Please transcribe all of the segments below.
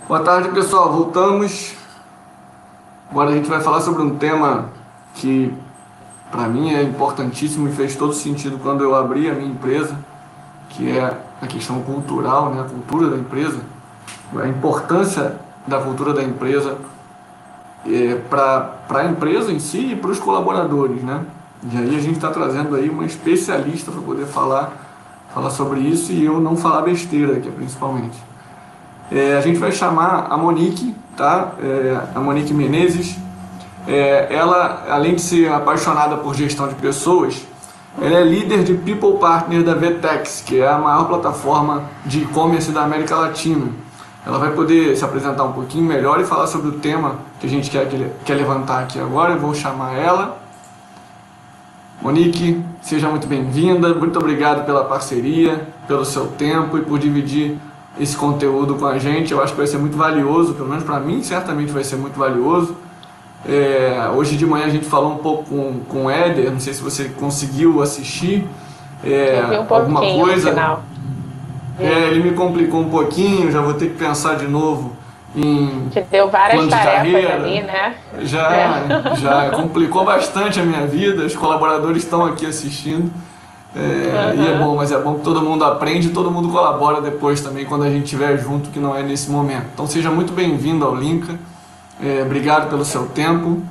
Boa tarde, pessoal. Voltamos. Agora a gente vai falar sobre um tema que, para mim, é importantíssimo e fez todo sentido quando eu abri a minha empresa, que é a questão cultural, né? A cultura da empresa, a importância da cultura da empresa para a empresa em si e para os colaboradores, né? E aí a gente está trazendo aí uma especialista para poder falar sobre isso e eu não falar besteira aqui, principalmente. A gente vai chamar a Monique, tá? A Monique Menezes. Ela, além de ser apaixonada por gestão de pessoas, ela é líder de People Partner da Vetex, que é a maior plataforma de e-commerce da América Latina. Ela vai poder se apresentar um pouquinho melhor e falar sobre o tema que a gente quer levantar aqui agora. Eu vou chamar ela. Monique, seja muito bem-vinda. Muito obrigado pela parceria, pelo seu tempo e por dividir esse conteúdo com a gente. Eu acho que vai ser muito valioso, pelo menos para mim, certamente vai ser muito valioso. Hoje de manhã a gente falou um pouco com o Éder, não sei se você conseguiu assistir Eu vi um alguma pouquinho no coisa. final. Vi. Ele me complicou um pouquinho, já vou ter que pensar de novo em Te deu várias plano de tarefas carreira. ali, né? Já complicou bastante a minha vida, os colaboradores estão aqui assistindo. E é Aham. bom, mas é bom que todo mundo aprende e todo mundo colabora depois também quando a gente estiver junto, que não é nesse momento. Então seja muito bem-vindo ao Linka. Obrigado pelo seu tempo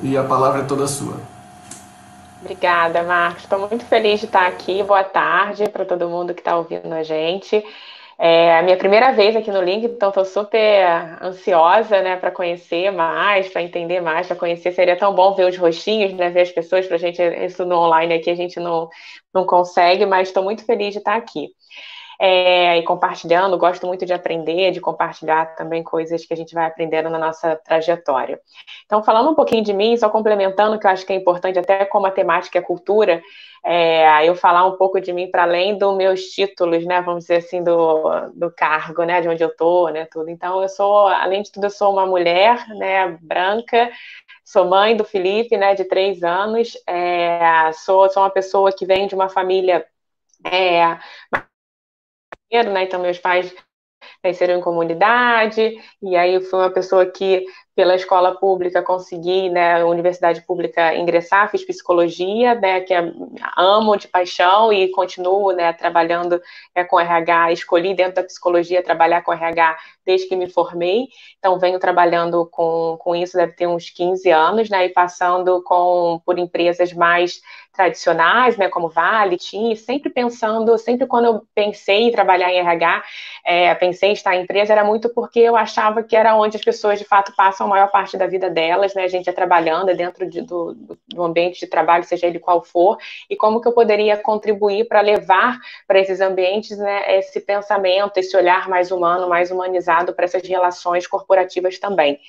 e a palavra é toda sua. Obrigada, Marcos. Estou muito feliz de estar aqui. Boa tarde para todo mundo que está ouvindo a gente. É a minha primeira vez aqui no Link, então estou super ansiosa, né, para conhecer mais, para entender mais, para conhecer. Seria tão bom ver os rostinhos, né, ver as pessoas, para a gente, isso no online aqui a gente não consegue, mas estou muito feliz de estar aqui. E compartilhando, gosto muito de aprender, de compartilhar também coisas que a gente vai aprendendo na nossa trajetória. Então, falando um pouquinho de mim, só complementando, que eu acho que é importante, até como a temática é cultura, eu falar um pouco de mim para além dos meus títulos, né, vamos dizer assim, do cargo, né, de onde eu estou, né, tudo. Então, eu sou, além de tudo, eu sou uma mulher, né, branca, sou mãe do Felipe, né, de 3 anos, sou uma pessoa que vem de uma família é, né? Então, meus pais cresceram em comunidade, e aí eu fui uma pessoa que, pela escola pública, consegui, né, universidade pública, ingressar, fiz psicologia, né, amo de paixão e continuo, né, trabalhando com RH, escolhi dentro da psicologia trabalhar com RH desde que me formei, então venho trabalhando com isso, deve ter uns 15 anos, né, e passando por empresas mais tradicionais, né, como Vale, TIM, sempre pensando, sempre quando eu pensei em trabalhar em RH, pensei em estar em empresa, era muito porque eu achava que era onde as pessoas de fato passam a maior parte da vida delas, né? A gente é trabalhando, é dentro do ambiente de trabalho, seja ele qual for, e como que eu poderia contribuir para levar para esses ambientes, né, esse pensamento, esse olhar mais humano, mais humanizado para essas relações corporativas também.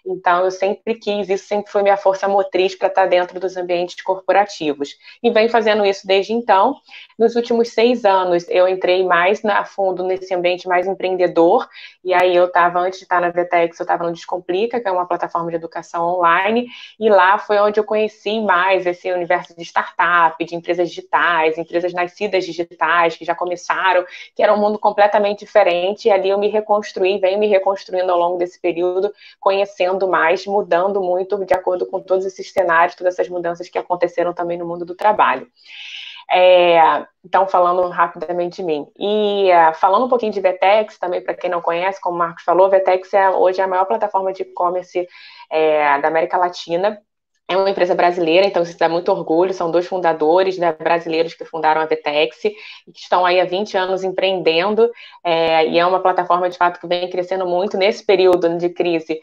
Então, eu sempre quis, isso sempre foi minha força motriz para estar dentro dos ambientes corporativos. E venho fazendo isso desde então. Nos últimos 6 anos, eu entrei mais a fundo nesse ambiente mais empreendedor. E aí, eu estava, antes de estar na Vetex, eu estava no Descomplica, que é uma plataforma de educação online. E lá foi onde eu conheci mais esse universo de startup, de empresas digitais, empresas nascidas digitais, que já começaram, que era um mundo completamente diferente. E ali eu me reconstruí, venho me reconstruindo ao longo desse período, conhecendo mais, mudando muito de acordo com todos esses cenários, todas essas mudanças que aconteceram também no mundo do trabalho. Então, falando rapidamente de mim. Falando um pouquinho de Vetex, também para quem não conhece, como o Marcos falou, Vetex hoje é a maior plataforma de e-commerce da América Latina. É uma empresa brasileira, então isso dá muito orgulho. São dois fundadores, né, brasileiros que fundaram a Vetex e que estão aí há 20 anos empreendendo. E é uma plataforma, de fato, que vem crescendo muito nesse período de crise.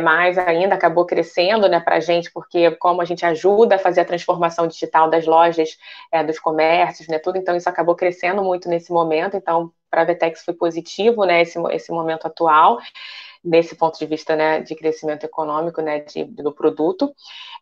Mais ainda acabou crescendo, né, para a gente, porque como a gente ajuda a fazer a transformação digital das lojas, dos comércios, né, tudo, então isso acabou crescendo muito nesse momento. Então, para a Vetex foi positivo, né, esse momento atual, nesse ponto de vista, né, de crescimento econômico, né, do produto.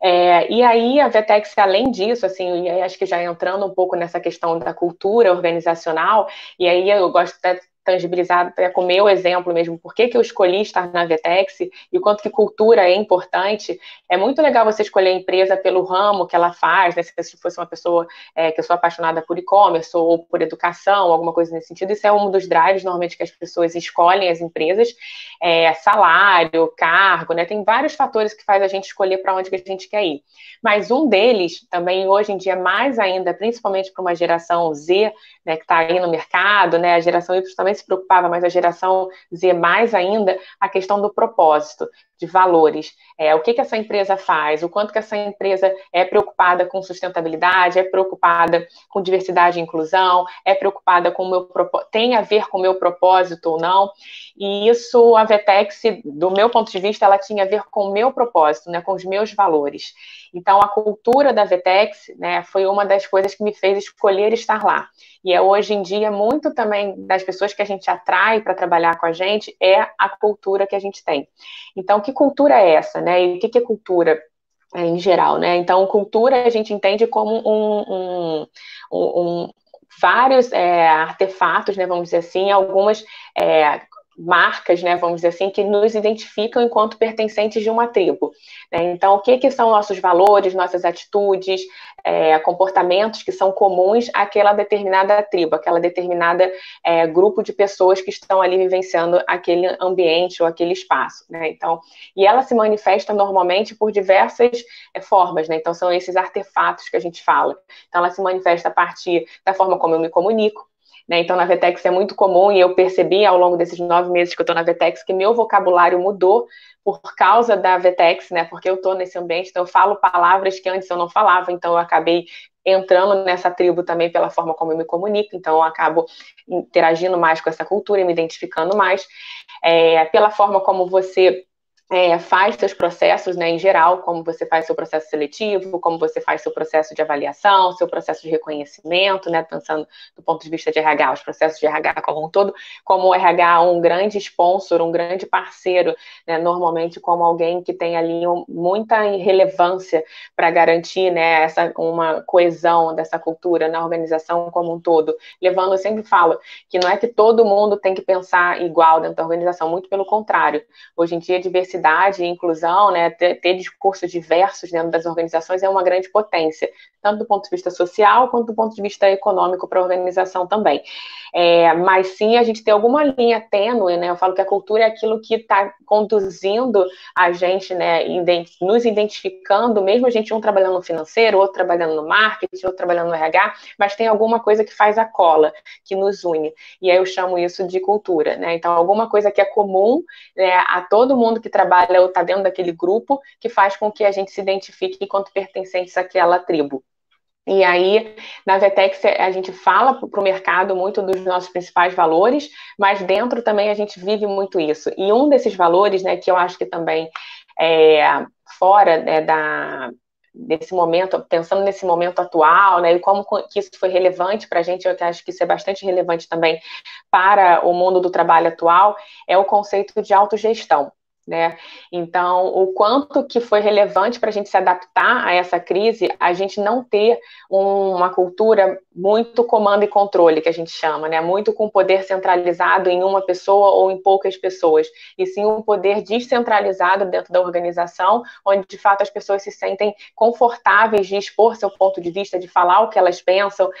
E aí a Vetex, além disso, assim, e aí acho que já entrando um pouco nessa questão da cultura organizacional, e aí eu gosto tangibilizar até com o meu exemplo mesmo, por que eu escolhi estar na Vetex e o quanto que cultura é importante. É muito legal você escolher a empresa pelo ramo que ela faz, né? Se fosse uma pessoa que eu sou apaixonada por e-commerce ou por educação, alguma coisa nesse sentido, isso é um dos drives, normalmente, que as pessoas escolhem as empresas, salário, cargo, né? Tem vários fatores que faz a gente escolher para onde que a gente quer ir. Mas um deles, também hoje em dia, mais ainda, principalmente para uma geração Z, né, que está aí no mercado, né? A geração Y também se preocupava, mas a geração Z mais ainda, a questão do propósito, de valores. O que essa empresa faz, o quanto que essa empresa é preocupada com sustentabilidade, é preocupada com diversidade e inclusão, é preocupada com o meu propósito, tem a ver com o meu propósito ou não. E isso, a Vetex, do meu ponto de vista, ela tinha a ver com o meu propósito, né, com os meus valores. Então, a cultura da Vetex, né, foi uma das coisas que me fez escolher estar lá. E hoje em dia, muito também das pessoas que a gente atrai para trabalhar com a gente é a cultura que a gente tem. Então, que cultura é essa, né? E o que é cultura em geral, né? Então, cultura a gente entende como vários artefatos, né? Vamos dizer assim, algumas marcas, né, vamos dizer assim, que nos identificam enquanto pertencentes de uma tribo, né? Então, o que são nossos valores, nossas atitudes, comportamentos que são comuns àquela determinada tribo, aquela determinada grupo de pessoas que estão ali vivenciando aquele ambiente ou aquele espaço, né? Então, e ela se manifesta normalmente por diversas formas, né? Então, são esses artefatos que a gente fala. Então, ela se manifesta a partir da forma como eu me comunico, né? Então, na Vetex é muito comum, e eu percebi ao longo desses 9 meses que eu estou na Vetex, que meu vocabulário mudou por causa da Vetex, né? Porque eu estou nesse ambiente, então eu falo palavras que antes eu não falava, então eu acabei entrando nessa tribo também pela forma como eu me comunico, então eu acabo interagindo mais com essa cultura e me identificando mais, pela forma como você faz seus processos, né, em geral, como você faz seu processo seletivo, como você faz seu processo de avaliação, seu processo de reconhecimento, né, pensando do ponto de vista de RH, os processos de RH como um todo, como o RH um grande sponsor, um grande parceiro, né, normalmente como alguém que tem ali muita relevância para garantir, né, uma coesão dessa cultura na organização como um todo, levando, eu sempre falo, que não é que todo mundo tem que pensar igual dentro da organização, muito pelo contrário. Hoje em dia, diversidade e inclusão, né, ter discursos diversos dentro das organizações é uma grande potência, tanto do ponto de vista social, quanto do ponto de vista econômico para a organização também. Mas sim, a gente tem alguma linha tênue, né? Eu falo que a cultura é aquilo que está conduzindo a gente, né, nos identificando, mesmo a gente um trabalhando no financeiro, outro trabalhando no marketing, outro trabalhando no RH, mas tem alguma coisa que faz a cola, que nos une. E aí eu chamo isso de cultura, né? Então, alguma coisa que é comum, né, a todo mundo que trabalha ou está dentro daquele grupo, que faz com que a gente se identifique enquanto pertencentes àquela tribo. E aí, na Vetex, a gente fala para o mercado muito dos nossos principais valores, mas dentro também a gente vive muito isso. E um desses valores, né, que eu acho que também fora, né, desse momento, pensando nesse momento atual, né, e como que isso foi relevante para a gente, eu acho que isso é bastante relevante também para o mundo do trabalho atual, é o conceito de autogestão. Né? Então, o quanto que foi relevante para a gente se adaptar a essa crise, a gente não ter uma cultura muito comando e controle, que a gente chama, né? Muito com poder centralizado em uma pessoa ou em poucas pessoas, e sim um poder descentralizado dentro da organização, onde de fato as pessoas se sentem confortáveis de expor seu ponto de vista, de falar o que elas pensam,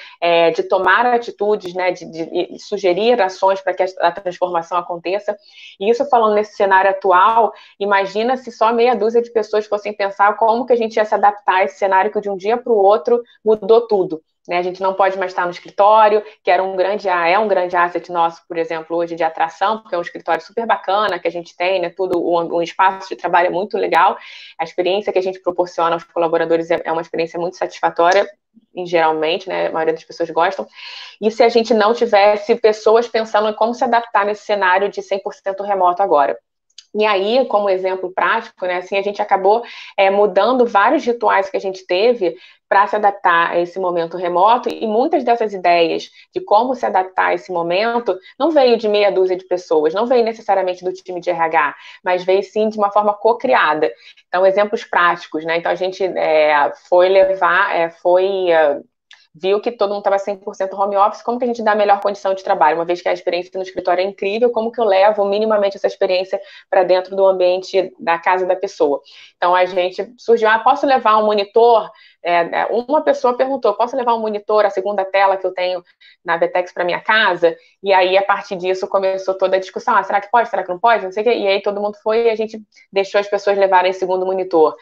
de tomar atitudes, né? de sugerir ações para que a transformação aconteça. E isso falando nesse cenário atual, imagina se só meia dúzia de pessoas fossem pensar como que a gente ia se adaptar a esse cenário que de um dia para o outro mudou tudo. Né? A gente não pode mais estar no escritório, que é um grande asset nosso, por exemplo, hoje de atração, porque é um escritório super bacana que a gente tem, né? Tudo, um espaço de trabalho é muito legal, a experiência que a gente proporciona aos colaboradores é uma experiência muito satisfatória, geralmente, né? A maioria das pessoas gostam. E se a gente não tivesse pessoas pensando em como se adaptar nesse cenário de 100% remoto agora? E aí, como exemplo prático, né, assim, a gente acabou mudando vários rituais que a gente teve para se adaptar a esse momento remoto, e muitas dessas ideias de como se adaptar a esse momento não veio de meia dúzia de pessoas, não veio necessariamente do time de RH, mas veio sim de uma forma co-criada. Então, exemplos práticos, né? Então, a gente foi viu que todo mundo estava 100% home office, como que a gente dá a melhor condição de trabalho? Uma vez que a experiência no escritório é incrível, como que eu levo minimamente essa experiência para dentro do ambiente da casa da pessoa? Então, a gente surgiu, posso levar um monitor? Uma pessoa perguntou, posso levar um monitor, a segunda tela que eu tenho na Vetex para minha casa? E aí, a partir disso, começou toda a discussão, será que pode, será que não pode? Não sei o quê. E aí, todo mundo foi e a gente deixou as pessoas levarem segundo monitor.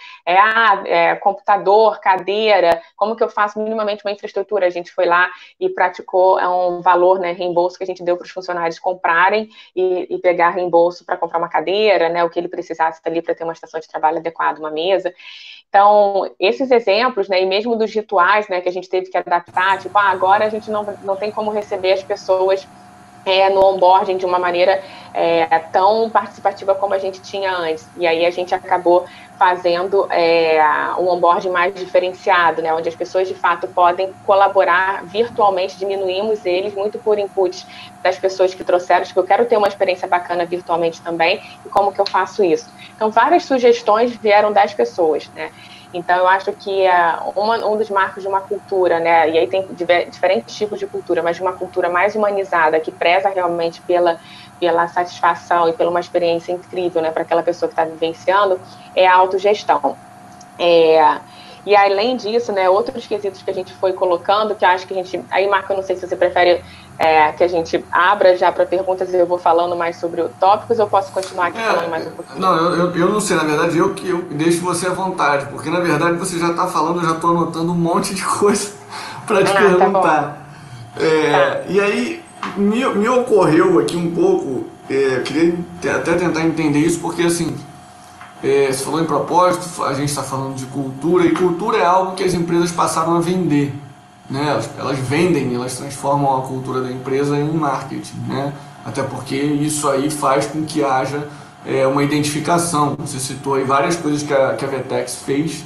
Computador, cadeira, como que eu faço minimamente uma infraestrutura? A gente foi lá e praticou um valor, né, reembolso que a gente deu para os funcionários comprarem e pegar reembolso para comprar uma cadeira, né, o que ele precisasse ali para ter uma estação de trabalho adequada, uma mesa. Então, esses exemplos, né, e mesmo dos rituais, né, que a gente teve que adaptar, tipo, agora a gente não tem como receber as pessoas no onboarding de uma maneira tão participativa como a gente tinha antes. E aí a gente acabou fazendo um onboarding mais diferenciado, né, onde as pessoas de fato podem colaborar virtualmente, diminuímos eles muito por inputs das pessoas que trouxeram, que eu quero ter uma experiência bacana virtualmente também, e como que eu faço isso? Então, várias sugestões vieram das pessoas, né? Então, eu acho que um dos marcos de uma cultura, né, e aí tem diferentes tipos de cultura, mas de uma cultura mais humanizada, que preza realmente pela satisfação e pela uma experiência incrível, né, para aquela pessoa que está vivenciando, é a autogestão. E além disso, né, outros quesitos que a gente foi colocando, que eu acho que a gente... Aí, Marco, eu não sei se você prefere que a gente abra já para perguntas e eu vou falando mais sobre os tópicos, ou eu posso continuar aqui falando mais um pouquinho? Não, eu não sei, na verdade, eu deixo você à vontade, porque na verdade você já está falando, eu já estou anotando um monte de coisa para te perguntar. Tá. E aí, me ocorreu aqui um pouco, eu queria até tentar entender isso, porque assim, você falou em propósito, a gente está falando de cultura, e cultura é algo que as empresas passaram a vender, né? Elas vendem, elas transformam a cultura da empresa em marketing, né? Até porque isso aí faz com que haja uma identificação. Você citou aí várias coisas que a Vetex fez,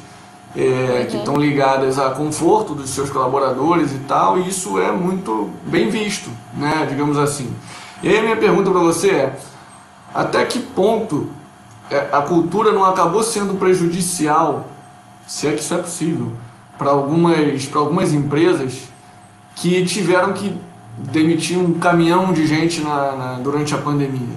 que estão ligadas a conforto dos seus colaboradores e tal, e isso é muito bem visto, né? Digamos assim. E aí a minha pergunta para você é, até que ponto a cultura não acabou sendo prejudicial, se é que isso é possível, para algumas empresas que tiveram que demitir um caminhão de gente durante a pandemia?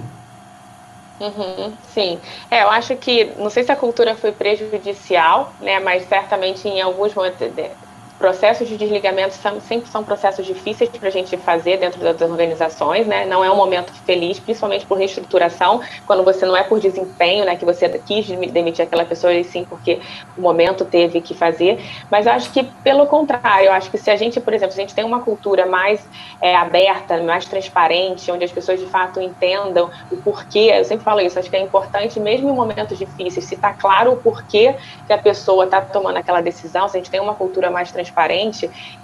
Sim, eu acho que, não sei se a cultura foi prejudicial, né, mas certamente em alguns momentos, processos de desligamento sempre são processos difíceis para a gente fazer dentro das organizações, né? Não é um momento feliz, principalmente por reestruturação, quando você não é por desempenho, né, que você quis demitir aquela pessoa, e sim porque o momento teve que fazer. Mas eu acho que, pelo contrário, eu acho que se a gente, por exemplo, se a gente tem uma cultura mais aberta, mais transparente, onde as pessoas de fato entendam o porquê, eu sempre falo isso, acho que é importante, mesmo em momentos difíceis, se está claro o porquê que a pessoa está tomando aquela decisão, se a gente tem uma cultura mais transparente,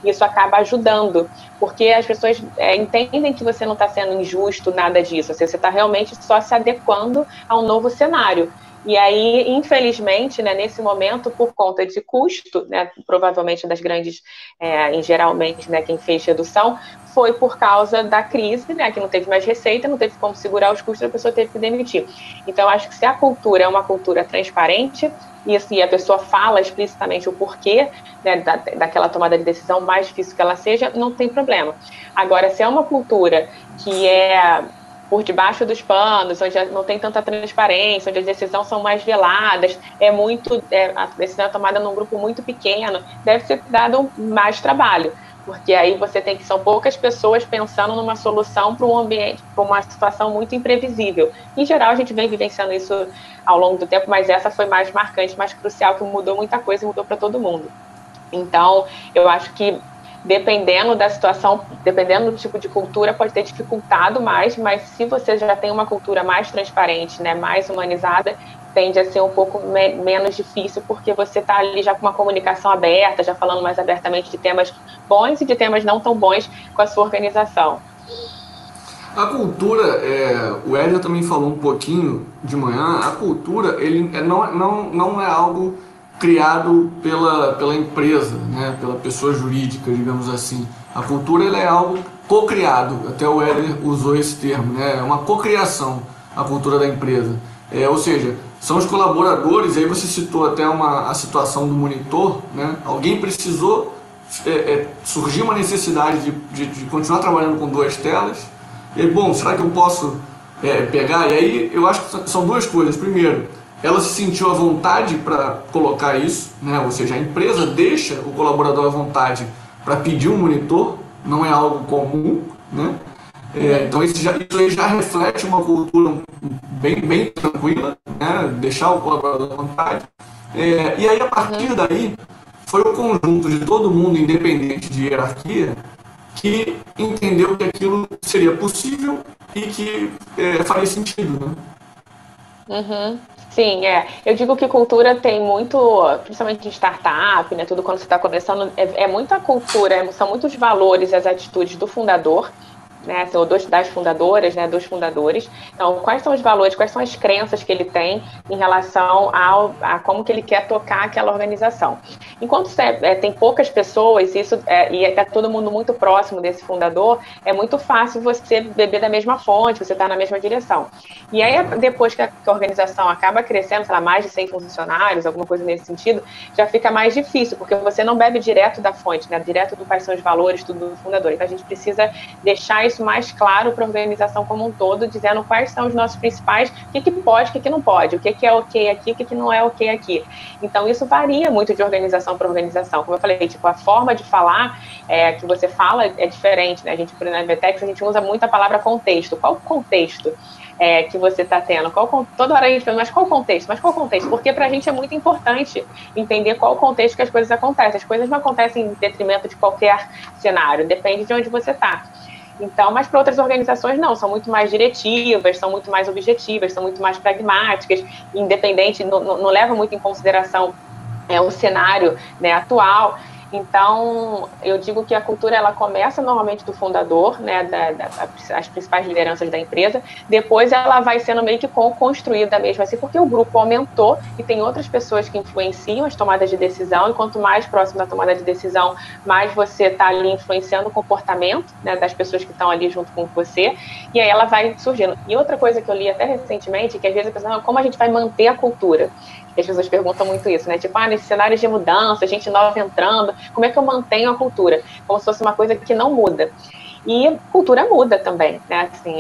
isso acaba ajudando, porque as pessoas entendem que você não está sendo injusto, nada disso, você está realmente só se adequando a um novo cenário. E aí, infelizmente, né, nesse momento, por conta de custo, né, provavelmente das grandes, geralmente, né, quem fez redução, foi por causa da crise, né, que não teve mais receita, não teve como segurar os custos, a pessoa teve que demitir. Então, acho que se a cultura é uma cultura transparente, e assim, a pessoa fala explicitamente o porquê, né, daquela tomada de decisão, mais difícil que ela seja, não tem problema. Agora, se é uma cultura que é por debaixo dos panos, onde não tem tanta transparência, onde as decisões são mais veladas, a decisão é tomada num grupo muito pequeno, deve ser dado mais trabalho, porque aí são poucas pessoas pensando numa solução para um ambiente, para uma situação muito imprevisível. Em geral, a gente vem vivenciando isso ao longo do tempo, mas essa foi mais marcante, mais crucial, que mudou muita coisa e mudou para todo mundo. Então, eu acho que dependendo da situação, dependendo do tipo de cultura, pode ter dificultado mais, mas se você já tem uma cultura mais transparente, né, mais humanizada, tende a ser um pouco menos difícil, porque você está ali já com uma comunicação aberta, já falando mais abertamente de temas bons e de temas não tão bons com a sua organização. A cultura, o Hélio também falou um pouquinho de manhã, a cultura ele não é algo criado pela empresa, né, pela pessoa jurídica, digamos assim. A cultura ela é algo co-criado, até o Hélio usou esse termo, né, é uma co-criação a cultura da empresa. Ou seja, são os colaboradores, aí você citou até a situação do monitor, né, alguém precisou surgiu uma necessidade de continuar trabalhando com 2 telas. E aí, bom, será que eu posso pegar? E aí eu acho que são 2 coisas. Primeiro, ela se sentiu à vontade para colocar isso, né? Ou seja, a empresa deixa o colaborador à vontade para pedir um monitor, não é algo comum, né? Então isso aí já reflete uma cultura bem tranquila, né? Deixar o colaborador à vontade. E aí, a partir daí, foi o conjunto de todo mundo, independente de hierarquia, que entendeu que aquilo seria possível e que faria sentido, né? Uhum. Sim, eu digo que cultura tem muito, principalmente em startup, né? Tudo quando você está começando, é muita cultura, são muitos valores e as atitudes do fundador, né, são das fundadoras, né, dos fundadores. Então, quais são os valores, quais são as crenças que ele tem em relação a como que ele quer tocar aquela organização. Enquanto tem poucas pessoas, e está todo mundo muito próximo desse fundador, é muito fácil você beber da mesma fonte, você está na mesma direção. E aí, depois que a organização acaba crescendo, sei lá, mais de 100 funcionários, alguma coisa nesse sentido, já fica mais difícil, porque você não bebe direto da fonte, né, direto do quais são os valores, tudo do fundador. Então, a gente precisa deixar isso mais claro para a organização como um todo, dizendo quais são os nossos principais, o que pode, o que não pode, o que é ok aqui, o que não é ok aqui. Então, isso varia muito de organização para organização. Como eu falei, tipo, a forma de falar que você fala é diferente, né? A gente, por exemplo, na Vetex, a gente usa muito a palavra contexto. Qual o contexto que você está tendo? Toda hora a gente fala, mas qual o contexto? Mas qual o contexto? Porque para a gente é muito importante entender qual o contexto que as coisas acontecem. As coisas não acontecem em detrimento de qualquer cenário, depende de onde você está. Então, mas para outras organizações não, são muito mais diretivas, são muito mais objetivas, são muito mais pragmáticas, independente, não leva muito em consideração o cenário, né, atual. Então, eu digo que a cultura ela começa normalmente do fundador, né, as principais lideranças da empresa, depois ela vai sendo meio que construída mesmo assim, porque o grupo aumentou e tem outras pessoas que influenciam as tomadas de decisão, e quanto mais próximo da tomada de decisão, mais você está ali influenciando o comportamento, né, das pessoas que estão ali junto com você, e aí ela vai surgindo. E outra coisa que eu li até recentemente, que às vezes a pessoa, como a gente vai manter a cultura? E as pessoas perguntam muito isso, né? Tipo, nesse cenário de mudança, gente nova entrando, como é que eu mantenho a cultura? Como se fosse uma coisa que não muda. E cultura muda também, né? Assim,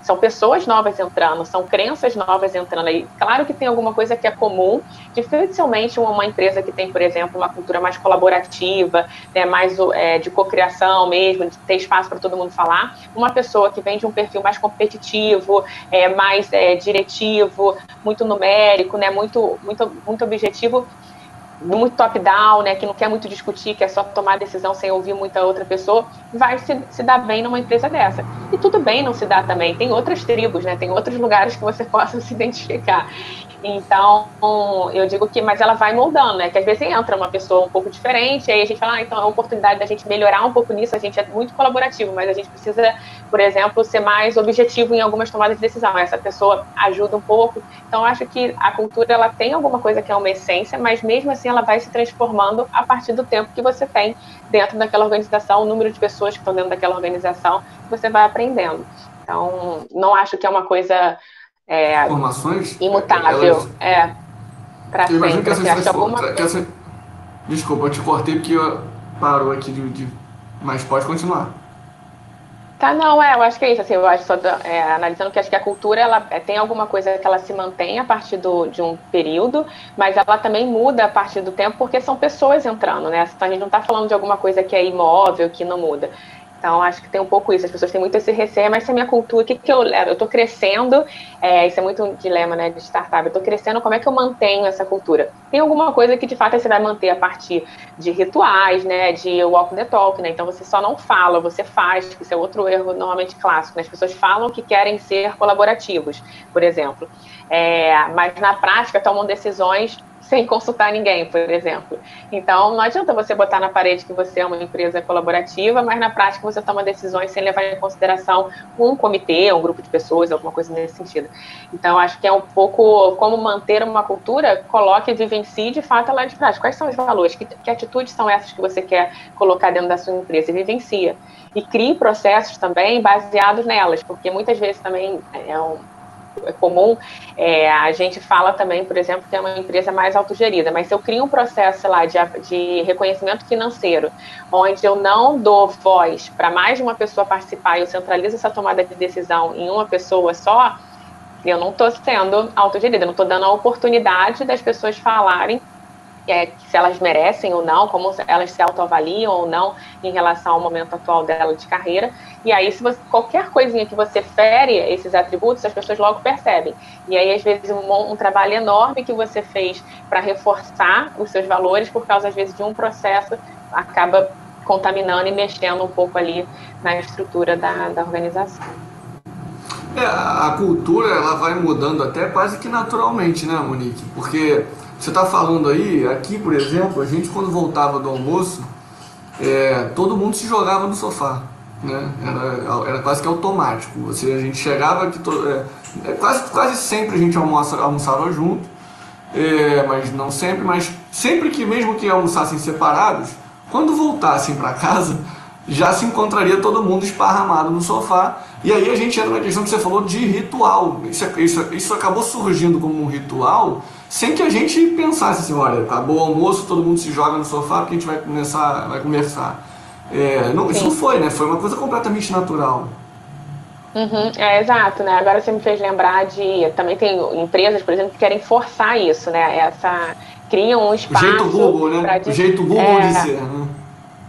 são pessoas novas entrando, são crenças novas entrando aí. Claro que tem alguma coisa que é comum, dificilmente uma empresa que tem, por exemplo, uma cultura mais colaborativa, né, mais de cocriação mesmo, de ter espaço para todo mundo falar, uma pessoa que vem de um perfil mais competitivo, mais diretivo, muito numérico, né, muito objetivo, muito top-down, né, que não quer muito discutir, quer só tomar decisão sem ouvir muita outra pessoa, vai se dar bem numa empresa dessa. E tudo bem não se dar também, tem outras tribos, né, tem outros lugares que você possa se identificar. Então, eu digo que, mas ela vai moldando, né, que às vezes entra uma pessoa um pouco diferente, aí a gente fala, então é uma oportunidade da gente melhorar um pouco nisso, a gente é muito colaborativo, mas a gente precisa, por exemplo, ser mais objetivo em algumas tomadas de decisão, essa pessoa ajuda um pouco. Então, eu acho que a cultura, ela tem alguma coisa que é uma essência, mas mesmo assim ela vai se transformando a partir do tempo que você tem dentro daquela organização, o número de pessoas que estão dentro daquela organização, você vai aprendendo. Então, não acho que é uma coisa Formações, imutável, para eu imagino que sempre. Assim, acho que alguma desculpa, eu te cortei porque parou aqui mas pode continuar. Tá, não, eu acho que é isso, assim, eu acho só analisando que acho que a cultura, ela tem alguma coisa que ela se mantém a partir de um período, mas ela também muda a partir do tempo, porque são pessoas entrando, né, então a gente não tá falando de alguma coisa que é imóvel, que não muda. Então, acho que tem um pouco isso, as pessoas têm muito esse receio, mas se a minha cultura, o que eu levo? Eu tô crescendo, isso é muito um dilema, né, de startup, eu tô crescendo, como é que eu mantenho essa cultura? Tem alguma coisa que, de fato, você vai manter a partir de rituais, né, de walk the talk, né, então você só não fala, você faz, que isso é outro erro normalmente clássico, né, as pessoas falam que querem ser colaborativos, por exemplo, mas na prática tomam decisões sem consultar ninguém, por exemplo. Então, não adianta você botar na parede que você é uma empresa colaborativa, mas na prática você toma decisões sem levar em consideração um comitê, um grupo de pessoas, alguma coisa nesse sentido. Então, acho que é um pouco como manter uma cultura, coloque e vivencie de fato lá de prática. Quais são os valores? Que atitudes são essas que você quer colocar dentro da sua empresa? E vivencia. E crie processos também baseados nelas, porque muitas vezes também comum, a gente fala também, por exemplo, que é uma empresa mais autogerida, mas se eu crio um processo lá de reconhecimento financeiro, onde eu não dou voz para mais de uma pessoa participar e eu centralizo essa tomada de decisão em uma pessoa só, eu não estou sendo autogerida, eu não estou dando a oportunidade das pessoas falarem se elas merecem ou não, como elas se autoavaliam ou não em relação ao momento atual dela de carreira. E aí, se você, qualquer coisinha que você fere esses atributos, as pessoas logo percebem. E aí, às vezes, um trabalho enorme que você fez para reforçar os seus valores, por causa, às vezes, de um processo, acaba contaminando e mexendo um pouco ali na estrutura da organização. A cultura, ela vai mudando até quase que naturalmente, né, Monique? Porque você está falando aí, aqui, por exemplo, a gente quando voltava do almoço, todo mundo se jogava no sofá, né? Era quase que automático. A gente chegava aqui, quase sempre a gente almoçava junto, mas não sempre, mas sempre que mesmo que almoçassem separados, quando voltassem para casa, já se encontraria todo mundo esparramado no sofá. E aí a gente entra na questão que você falou de ritual. Isso acabou surgindo como um ritual, sem que a gente pensasse assim, olha, acabou o almoço, todo mundo se joga no sofá porque a gente vai conversar. Isso não foi, né? Foi uma coisa completamente natural. Uhum, exato, né? Agora você me fez lembrar também tem empresas, por exemplo, que querem forçar isso, né? Criam um espaço. O jeito Google, né? O jeito Google de ser, né?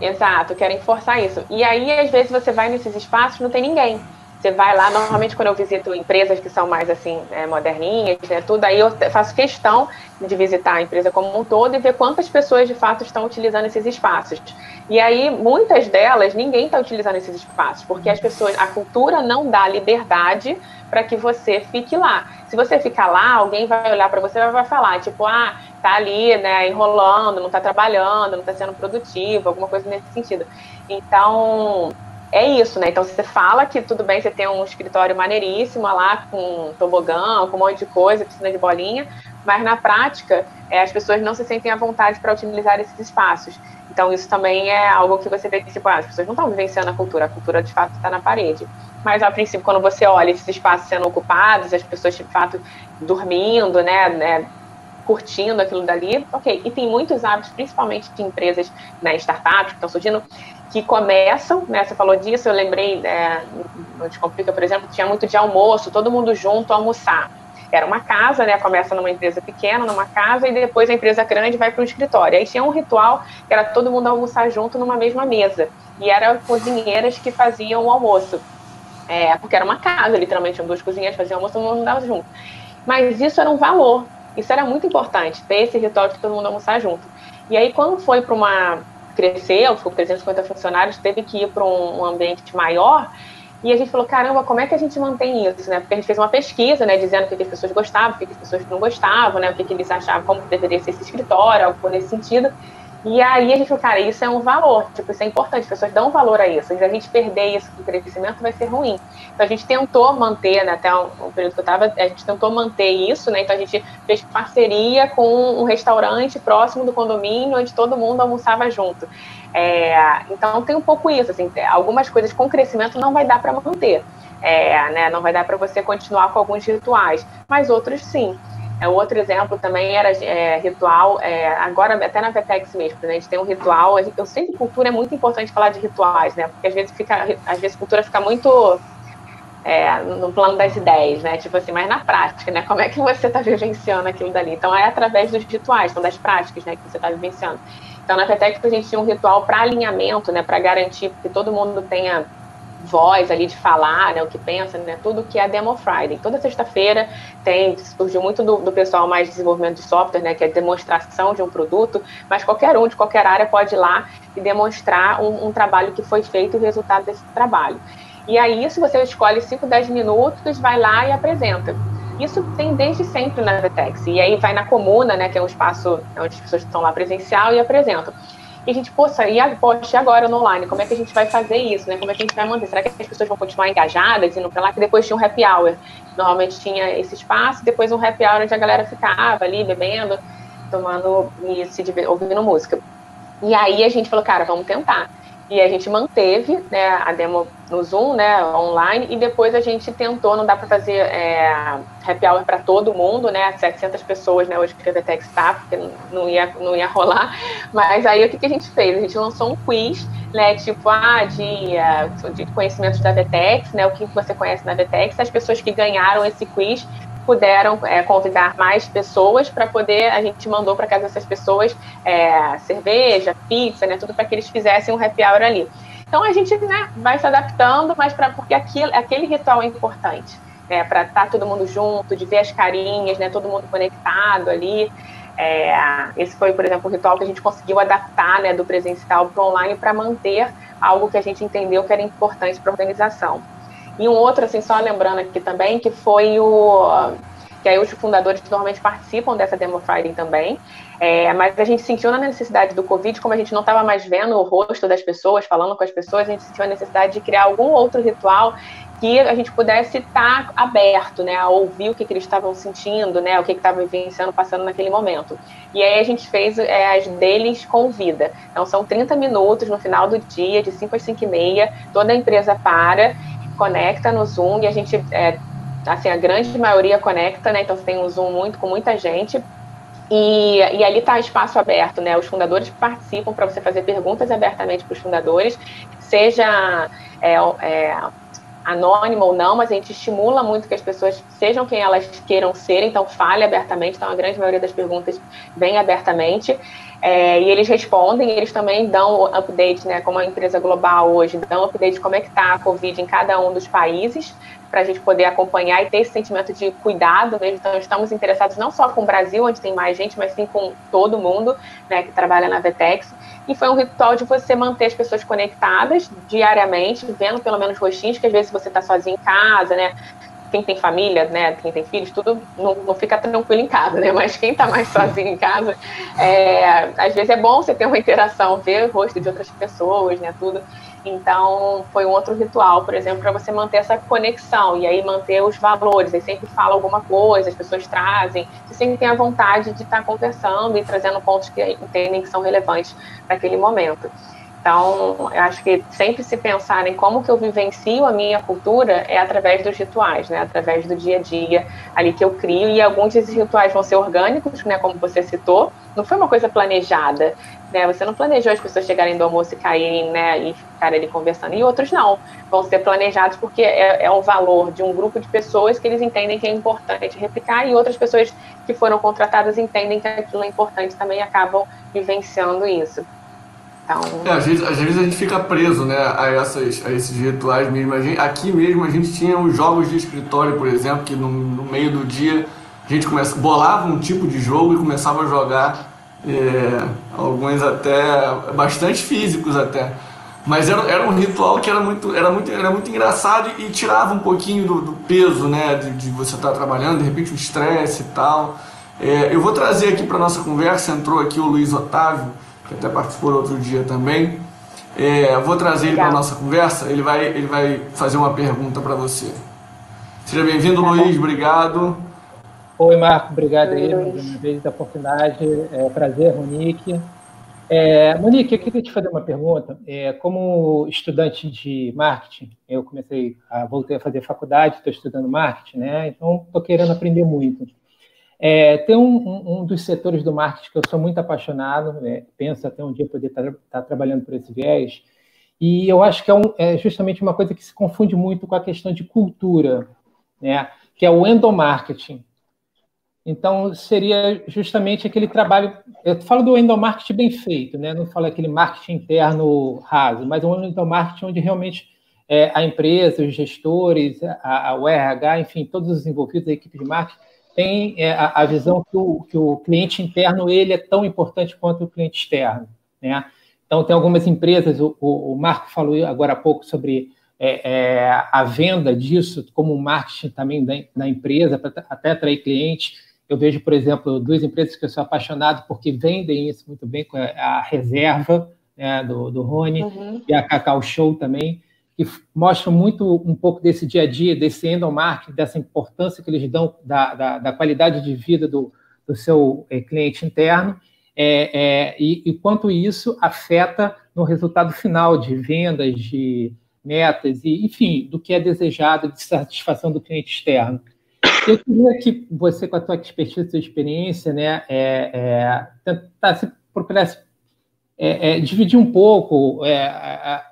Exato, querem forçar isso. E aí, às vezes, você vai nesses espaços e não tem ninguém. Você vai lá, normalmente quando eu visito empresas que são mais assim, moderninhas, né, tudo, aí eu faço questão de visitar a empresa como um todo e ver quantas pessoas de fato estão utilizando esses espaços. E aí, muitas delas, ninguém está utilizando esses espaços, porque a cultura não dá liberdade para que você fique lá. Se você ficar lá, alguém vai olhar para você e vai falar, tipo, tá ali, né, enrolando, não tá trabalhando, não tá sendo produtivo, alguma coisa nesse sentido. Então, é isso, né? Então você fala que tudo bem, você tem um escritório maneiríssimo lá, com tobogã, com um monte de coisa, piscina de bolinha, mas na prática, as pessoas não se sentem à vontade para utilizar esses espaços. Então isso também é algo que você vê que, tipo, as pessoas não estão vivenciando a cultura de fato está na parede. Mas, a princípio, quando você olha esses espaços sendo ocupados, as pessoas, de fato, dormindo, né, curtindo aquilo dali, ok. E tem muitos hábitos, principalmente de empresas, né, startups que estão surgindo, que começam, né, você falou disso, eu lembrei, no Descomplica, por exemplo, tinha muito de almoço, todo mundo junto almoçar. Era uma casa, né, começa numa empresa pequena, numa casa, e depois a empresa grande vai para um escritório. Aí tinha um ritual que era todo mundo almoçar junto numa mesma mesa. E eram cozinheiras que faziam o almoço. Porque era uma casa, literalmente, duas cozinheiras faziam almoço, todo mundo andava junto. Mas isso era um valor, isso era muito importante, ter esse ritual de todo mundo almoçar junto. E aí, quando foi para cresceu, ficou 350 funcionários, teve que ir para um ambiente maior, e a gente falou, caramba, como é que a gente mantém isso, né? Porque a gente fez uma pesquisa, né, dizendo o que as pessoas gostavam, o que as pessoas não gostavam, né, o que eles achavam, como deveria ser esse escritório, algo nesse sentido. E aí a gente falou, cara, isso é um valor, tipo, isso é importante, as pessoas dão valor a isso, e se a gente perder isso do crescimento vai ser ruim. Então a gente tentou manter, né, até um período que eu estava, a gente tentou manter isso, né, então a gente fez parceria com um restaurante próximo do condomínio, onde todo mundo almoçava junto. Então tem um pouco isso, assim, algumas coisas com crescimento não vai dar para manter, né, não vai dar para você continuar com alguns rituais, mas outros sim. Outro exemplo também era ritual, agora até na Vetex mesmo, né, a gente tem um ritual, eu sei que cultura é muito importante falar de rituais, né, porque às vezes cultura fica muito no plano das ideias, né, tipo assim, mas na prática, né, como é que você está vivenciando aquilo dali? Então é através dos rituais, são das práticas, né, que você está vivenciando. Então na Vetex a gente tinha um ritual para alinhamento, né, para garantir que todo mundo tenha voz ali de falar, né, o que pensa, né, tudo que é a Demo Friday. Toda sexta-feira surgiu muito do pessoal mais de desenvolvimento de software, né, que é demonstração de um produto, mas qualquer um de qualquer área pode ir lá e demonstrar um trabalho que foi feito e o resultado desse trabalho. E aí, se você escolhe 5, 10 minutos, vai lá e apresenta. Isso tem desde sempre na Vetex. E aí vai na comuna, né, que é um espaço onde as pessoas estão lá presencial e apresentam. E a gente, e agora no online? Como é que a gente vai fazer isso, né? Como é que a gente vai manter? Será que as pessoas vão continuar engajadas, indo para lá? Que depois tinha um happy hour. Normalmente tinha esse espaço, depois um happy hour onde a galera ficava ali, bebendo, tomando e ouvindo música. E aí a gente falou, cara, vamos tentar. E a gente manteve, né, a demo no Zoom, né, online, e depois a gente tentou, não dá para fazer happy hour para todo mundo, né, 700 pessoas, né, hoje que a VTEX está, porque não ia rolar, mas aí o que a gente fez? A gente lançou um quiz, né, tipo, de conhecimentos da VTEX, né, o que você conhece na VTEX, as pessoas que ganharam esse quiz puderam convidar mais pessoas para poder, a gente mandou para casa dessas pessoas cerveja, pizza, né, tudo para que eles fizessem um happy hour ali. Então a gente, né, vai se adaptando, mas porque aquele ritual é importante, né, para estar todo mundo junto, de ver as carinhas, né, todo mundo conectado ali. Esse foi, por exemplo, o ritual que a gente conseguiu adaptar, né, do presencial para o online para manter algo que a gente entendeu que era importante para a organização. E um outro, assim, só lembrando aqui também, que foi que aí os fundadores normalmente participam dessa Demo Friday também, mas a gente sentiu na necessidade do Covid, como a gente não estava mais vendo o rosto das pessoas, falando com as pessoas, a gente sentiu a necessidade de criar algum outro ritual que a gente pudesse estar aberto, né, a ouvir o que eles estavam sentindo, né, o que estava vivenciando, passando naquele momento. E aí a gente fez as deles com vida. Então são 30 minutos no final do dia, de 5 às 5h30, toda a empresa conecta no Zoom, e a gente, assim, a grande maioria conecta, né? Então você tem um Zoom com muita gente, e ali está espaço aberto, né? Os fundadores participam para você fazer perguntas abertamente para os fundadores, seja anônimo ou não, mas a gente estimula muito que as pessoas sejam quem elas queiram ser, então fale abertamente, então a grande maioria das perguntas vem abertamente, e eles respondem, eles também dão update, né, como a empresa global hoje, dão update de como é que está a Covid em cada um dos países, para a gente poder acompanhar e ter esse sentimento de cuidado mesmo. Então estamos interessados não só com o Brasil, onde tem mais gente, mas sim com todo mundo, né, que trabalha na VTEX. E foi um ritual de você manter as pessoas conectadas diariamente, vendo pelo menos rostinhos, que às vezes você está sozinho em casa, né? Quem tem família, né? Quem tem filhos, tudo não fica tranquilo em casa, né? Mas quem está mais sozinho em casa, às vezes é bom você ter uma interação, ver o rosto de outras pessoas, né? Tudo. Então, foi um outro ritual, por exemplo, para você manter essa conexão e aí manter os valores. Aí sempre fala alguma coisa, as pessoas trazem, você sempre tem a vontade de estar conversando e trazendo pontos que entendem que são relevantes para aquele momento. Então, eu acho que sempre se pensar em como que eu vivencio a minha cultura é através dos rituais, né? Através do dia a dia ali que eu crio, e alguns desses rituais vão ser orgânicos, né? Como você citou, não foi uma coisa planejada, né? Você não planejou as pessoas chegarem do almoço e caírem, né? E ficarem ali conversando, e outros não, vão ser planejados porque é um valor de um grupo de pessoas que eles entendem que é importante replicar, e outras pessoas que foram contratadas entendem que aquilo é importante, também acabam vivenciando isso. Então... às vezes a gente fica preso, né, a esses rituais mesmo. Aqui mesmo a gente tinha os jogos de escritório, por exemplo, que no meio do dia a gente bolava um tipo de jogo e começava a jogar, alguns até bastante físicos até. Mas era um ritual que era muito engraçado e tirava um pouquinho do peso, né, de você estar trabalhando, de repente o estresse e tal. Eu vou trazer aqui para nossa conversa, entrou aqui o Luiz Otávio, que até participou outro dia também. Vou trazer ele para a nossa conversa, ele vai fazer uma pergunta para você. Seja bem-vindo, Luiz, obrigado. Oi, Marco, obrigado aí mais uma vez da oportunidade. Prazer, Monique. Monique, eu queria te fazer uma pergunta. Como estudante de marketing, voltei a fazer faculdade, estou estudando marketing, né? Então estou querendo aprender muito. Tem um dos setores do marketing que eu sou muito apaixonado, penso até um dia poder estar trabalhando por esse viés, e eu acho que é justamente uma coisa que se confunde muito com a questão de cultura, né? Que é o endomarketing. Então, seria justamente aquele trabalho... Eu falo do endomarketing bem feito, né? Não falo aquele marketing interno raso, mas um endomarketing onde realmente a empresa, os gestores, o RH, enfim, todos os envolvidos, a equipe de marketing, tem a visão que o cliente interno ele é tão importante quanto o cliente externo, né? Então, tem algumas empresas, o Marco falou agora há pouco sobre a venda disso como marketing também da empresa, para até atrair clientes. Eu vejo, por exemplo, duas empresas que eu sou apaixonado porque vendem isso muito bem, com a Reserva, né, do Rony, e a Cacau Show também, que mostram muito um pouco desse dia a dia, desse endomarketing, dessa importância que eles dão da qualidade de vida do seu cliente interno. e quanto isso afeta no resultado final de vendas, de metas, e, enfim, do que é desejado de satisfação do cliente externo. Eu queria que você, com a sua expertise, sua experiência, né, procurasse dividir um pouco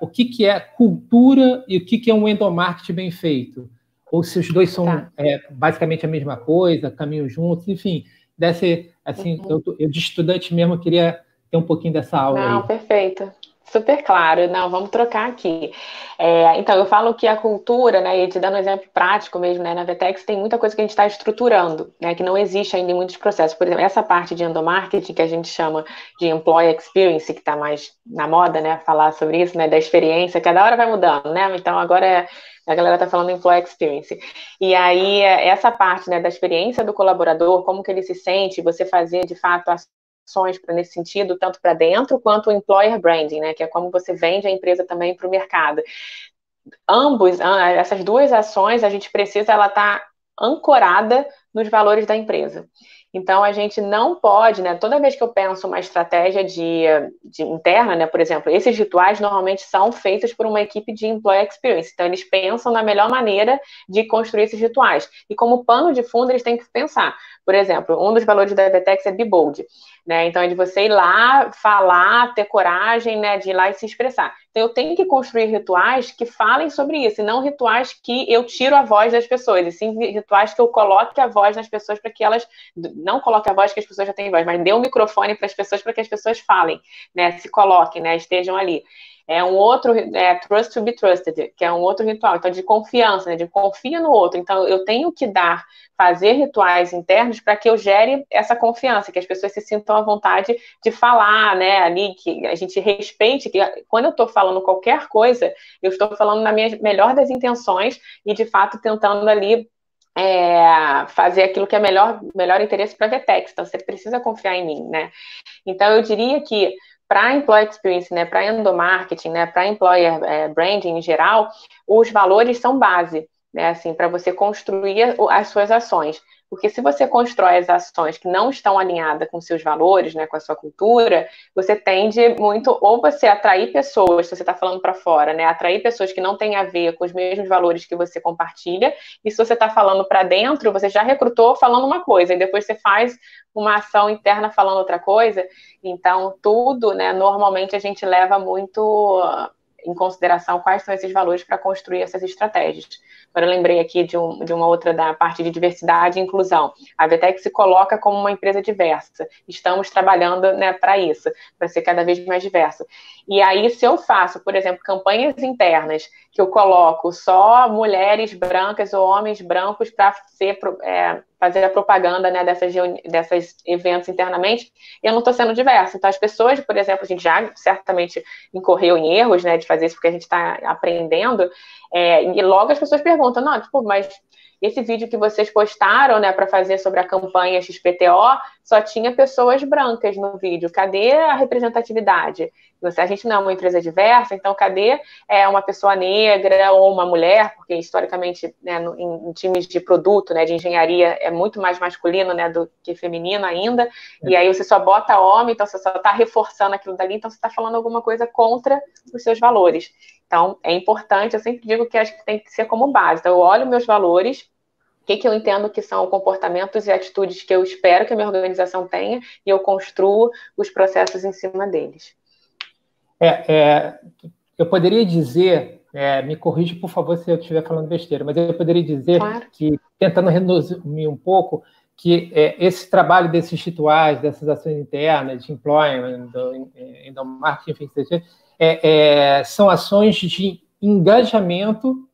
o que é cultura e o que é um endomarketing bem feito. Ou se os dois são basicamente a mesma coisa, caminham juntos, enfim. Assim, eu de estudante mesmo queria ter um pouquinho dessa aula aí. Não, perfeito. Super claro. Não, vamos trocar aqui. Então, eu falo que a cultura, né, e te dando um exemplo prático mesmo, né, na Vetex tem muita coisa que a gente está estruturando, né, que não existe ainda em muitos processos. Por exemplo, essa parte de endomarketing que a gente chama de employee experience, que está mais na moda, né, falar sobre isso, né, da experiência, cada hora vai mudando, né, então agora a galera está falando employee experience. E aí, essa parte, né, da experiência do colaborador, como que ele se sente, você fazer, de fato, ações nesse sentido, tanto para dentro quanto o employer branding, né, que é como você vende a empresa também para o mercado. Essas duas ações, a gente precisa, ela tá ancorada nos valores da empresa. Então, a gente não pode, né, toda vez que eu penso uma estratégia de interna, né, por exemplo, esses rituais normalmente são feitos por uma equipe de employee experience. Então, eles pensam na melhor maneira de construir esses rituais. E como pano de fundo, eles têm que pensar. Por exemplo, um dos valores da Vetex é Be Bold, né? Então, é de você ir lá, falar, ter coragem, né, de ir lá e se expressar. Então, eu tenho que construir rituais que falem sobre isso, e não rituais que eu tiro a voz das pessoas, e sim rituais que eu coloque a voz nas pessoas para que elas, não coloque a voz que as pessoas já têm voz, mas dê um microfone para as pessoas para que as pessoas falem, né, se coloquem, né, estejam ali. Um outro, Trust to be Trusted, que é um outro ritual, então de confiança, né, de confia no outro. Então, eu tenho que fazer rituais internos para que eu gere essa confiança, que as pessoas se sintam à vontade de falar, né, ali, que a gente respeite, que quando eu estou falando qualquer coisa, eu estou falando na minha melhor das intenções e, de fato, tentando ali fazer aquilo que é melhor interesse para a Vetex. Então, você precisa confiar em mim, né? Então, eu diria que para employee experience, né, para endomarketing, né, para employer branding em geral, os valores são base, né, assim, para você construir as suas ações. Porque se você constrói as ações que não estão alinhadas com seus valores, né, com a sua cultura, você tende muito, ou você atrair pessoas, se você está falando para fora, né, atrair pessoas que não têm a ver com os mesmos valores que você compartilha, e se você está falando para dentro, você já recrutou falando uma coisa, e depois você faz uma ação interna falando outra coisa. Então, tudo, né, normalmente a gente leva muito em consideração quais são esses valores para construir essas estratégias. Agora eu lembrei aqui de uma outra da parte de diversidade e inclusão. A Vetex se coloca como uma empresa diversa. Estamos trabalhando, né, para isso, para ser cada vez mais diversa. E aí, se eu faço, por exemplo, campanhas internas, que eu coloco só mulheres brancas ou homens brancos para fazer a propaganda, né, dessas eventos internamente, eu não estou sendo diversa. Então, as pessoas, por exemplo, a gente já certamente incorreu em erros, né, de fazer isso porque a gente está aprendendo, e logo as pessoas perguntam, não, tipo, mas esse vídeo que vocês postaram, né, para fazer sobre a campanha XPTO, só tinha pessoas brancas no vídeo. Cadê a representatividade? A gente não é uma empresa diversa, então cadê uma pessoa negra ou uma mulher? Porque historicamente, né, em times de produto, né, de engenharia, é muito mais masculino, né, do que feminino ainda. E aí você só bota homem, então você só está reforçando aquilo dali, então você está falando alguma coisa contra os seus valores. Então, é importante, eu sempre digo que acho que tem que ser como base. Então, eu olho meus valores, o que eu entendo que são comportamentos e atitudes que eu espero que a minha organização tenha, e eu construo os processos em cima deles. Eu poderia dizer, me corrija, por favor, se eu estiver falando besteira, mas eu poderia dizer que, tentando resumir um pouco, que esse trabalho desses rituais, dessas ações internas, de employment, do marketing, são ações de engajamento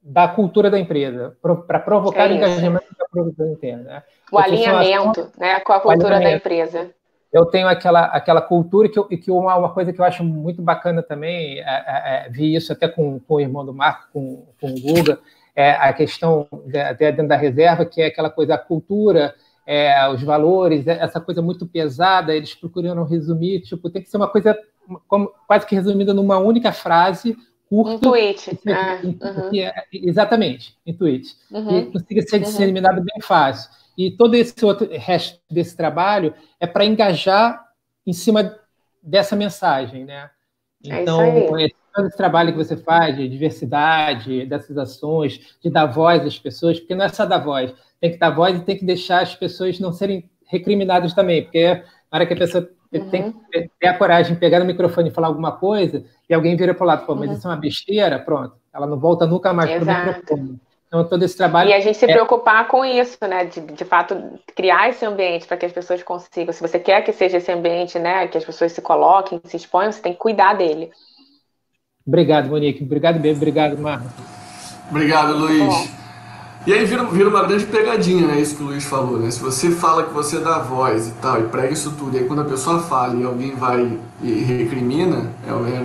da cultura da empresa, para provocar engajamento da cultura interna. Né? O alinhamento, né, com a cultura da empresa. Eu tenho aquela cultura que uma coisa que eu acho muito bacana também, vi isso até com o irmão do Marco, com o Guga, a questão até dentro da reserva, que é aquela coisa, a cultura, os valores, essa coisa muito pesada, eles procuram resumir, tipo, tem que ser uma coisa quase que resumida numa única frase, curta. Intuit. Exatamente, intuit. E consiga ser disseminado bem fácil. E todo esse outro resto desse trabalho é para engajar em cima dessa mensagem, né? Então, todo esse trabalho que você faz de diversidade, dessas ações, de dar voz às pessoas, porque não é só dar voz, tem que dar voz e tem que deixar as pessoas não serem recriminadas também, porque na hora que a pessoa tem que ter a coragem de pegar no microfone e falar alguma coisa, e alguém vira para o lado e fala, mas isso é uma besteira, pronto, ela não volta nunca mais para o microfone. Então, todo esse trabalho... E a gente se preocupar com isso, né? De fato, criar esse ambiente para que as pessoas consigam. Se você quer que seja esse ambiente, né? Que as pessoas se coloquem, se exponham, você tem que cuidar dele. Obrigado, Monique. Obrigado, Bebe. Obrigado, Marcos. Obrigado, Luiz. E aí vira uma grande pegadinha, né? Isso que o Luiz falou, né? Se você fala que você dá voz e tal, e prega isso tudo, e aí quando a pessoa fala e alguém vai e recrimina,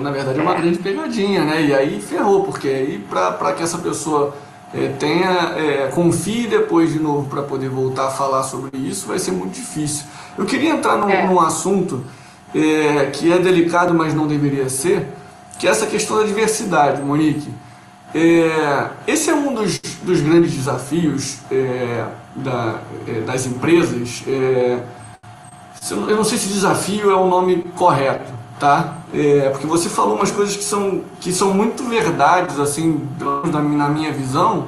na verdade é uma grande pegadinha, né? E aí ferrou, porque aí para que essa pessoa confie depois de novo para poder voltar a falar sobre isso, vai ser muito difícil. Eu queria entrar num assunto que é delicado, mas não deveria ser, que é essa questão da diversidade, Monique. Esse é um dos grandes desafios das empresas. Eu não sei se desafio é o nome correto, tá? Porque você falou umas coisas que são muito verdades, assim, na minha visão,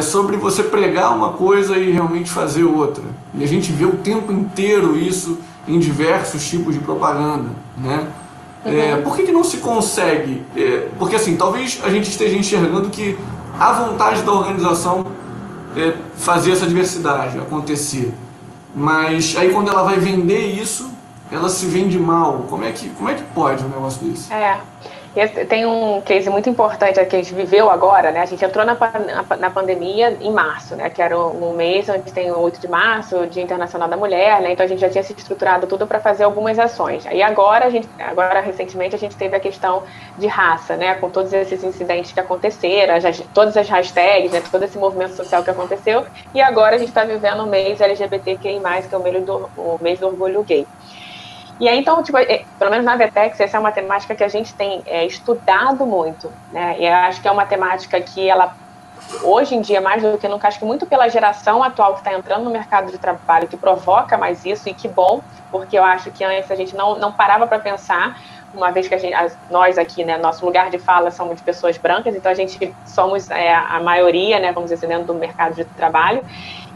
sobre você pregar uma coisa e realmente fazer outra. E a gente vê o tempo inteiro isso em diversos tipos de propaganda, né? Por que não se consegue? Porque assim, talvez a gente esteja enxergando que há vontade da organização fazer essa diversidade acontecer, mas aí quando ela vai vender isso, ela se vende mal. Como é que pode um negócio desse? Tem um case muito importante que a gente viveu agora, né? A gente entrou na pandemia em março, né? Que era um mês onde tem o 8 de março, o Dia Internacional da Mulher, né? Então a gente já tinha se estruturado tudo para fazer algumas ações. Aí agora recentemente a gente teve a questão de raça, né? Com todos esses incidentes que aconteceram, todas as hashtags, né? Todo esse movimento social que aconteceu. E agora a gente está vivendo o mês LGBTQI+, que é o mês do orgulho gay. E aí, então, pelo menos na Vetex, essa é uma temática que a gente tem estudado muito, né? E eu acho que é uma temática que ela, hoje em dia, mais do que nunca, acho que muito pela geração atual que está entrando no mercado de trabalho, que provoca mais isso, e que bom, porque eu acho que antes a gente não parava para pensar, uma vez que nós aqui, né, nosso lugar de fala somos de pessoas brancas, então a gente somos a maioria, né, vamos dizer, dentro do mercado de trabalho,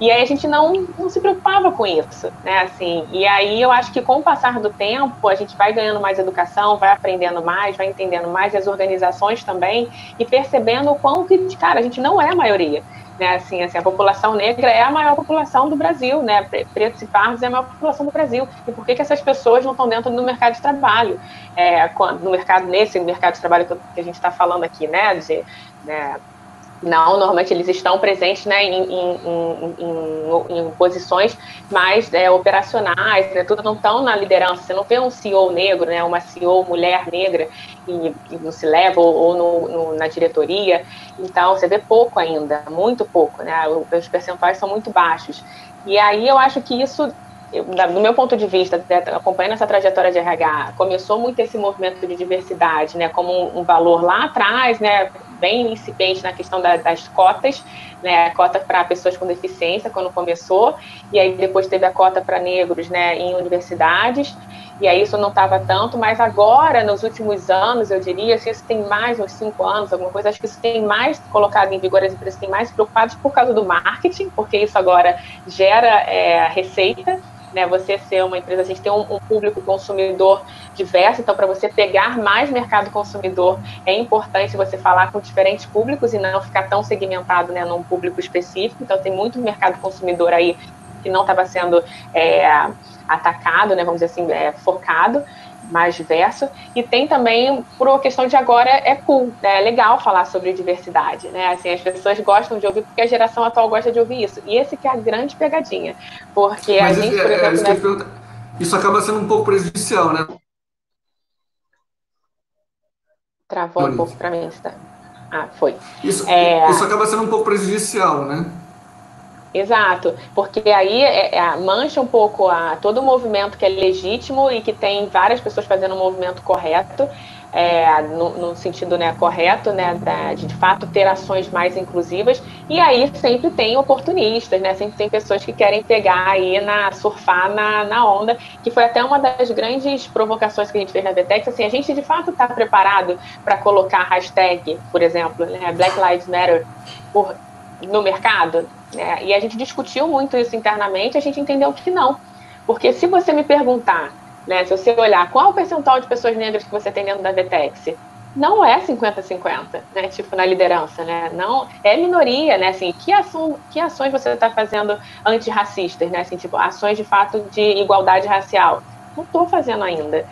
e aí a gente não se preocupava com isso, né, assim, e aí eu acho que com o passar do tempo, a gente vai ganhando mais educação, vai aprendendo mais, vai entendendo mais, as organizações também, e percebendo o quão que, cara, a gente não é a maioria, né, assim, a população negra é a maior população do Brasil, né, pretos e pardos é a maior população do Brasil, e por que essas pessoas não estão dentro do mercado de trabalho, nesse mercado de trabalho que a gente está falando aqui, né, não, normalmente eles estão presentes, né, em posições mais operacionais, né, tudo não estão na liderança. Você não vê um CEO negro, né, uma CEO mulher negra e no C-Level ou na diretoria. Então, você vê pouco ainda, muito pouco, né, os percentuais são muito baixos. E aí eu acho que isso, do meu ponto de vista, acompanhando essa trajetória de RH, começou muito esse movimento de diversidade, né, como um valor lá atrás, né, bem incipiente na questão das cotas, né, a cota para pessoas com deficiência, quando começou, e aí depois teve a cota para negros, né, em universidades, e aí isso não estava tanto, mas agora, nos últimos anos, eu diria, se isso tem mais uns 5 anos, alguma coisa, acho que isso tem mais colocado em vigor, as empresas têm mais preocupadas por causa do marketing, porque isso agora gera receita, né, você ser uma empresa, a gente tem um público consumidor diverso, então para você pegar mais mercado consumidor é importante você falar com diferentes públicos e não ficar tão segmentado, né, num público específico, então tem muito mercado consumidor aí que não estava sendo atacado, né, vamos dizer assim, focado, mais diverso, e tem também, por uma questão de agora, cool, né? É legal falar sobre diversidade, né, assim, as pessoas gostam de ouvir, porque a geração atual gosta de ouvir isso, e esse que é a grande pegadinha, porque mas a gente, por exemplo... Isso acaba sendo um pouco prejudicial, né? Travou um pouco para mim, está... foi. Isso acaba sendo um pouco prejudicial, né? Exato, porque aí mancha um pouco todo o movimento que é legítimo e que tem várias pessoas fazendo um movimento correto, no sentido, né, correto, né, de fato ter ações mais inclusivas. E aí sempre tem oportunistas, né, sempre tem pessoas que querem pegar aí, surfar na onda, que foi até uma das grandes provocações que a gente fez na VTEX. Assim, a gente de fato está preparado para colocar hashtag, por exemplo, né, Black Lives Matter no mercado, né? E a gente discutiu muito isso internamente, a gente entendeu que não. Porque se você me perguntar, né, se você olhar qual é o percentual de pessoas negras que você tem dentro da VTEX, não é 50-50, né, tipo, na liderança, né, não, é minoria, né, assim, que ações você está fazendo antirracistas, né, assim, tipo, ações de fato de igualdade racial? Não estou fazendo ainda.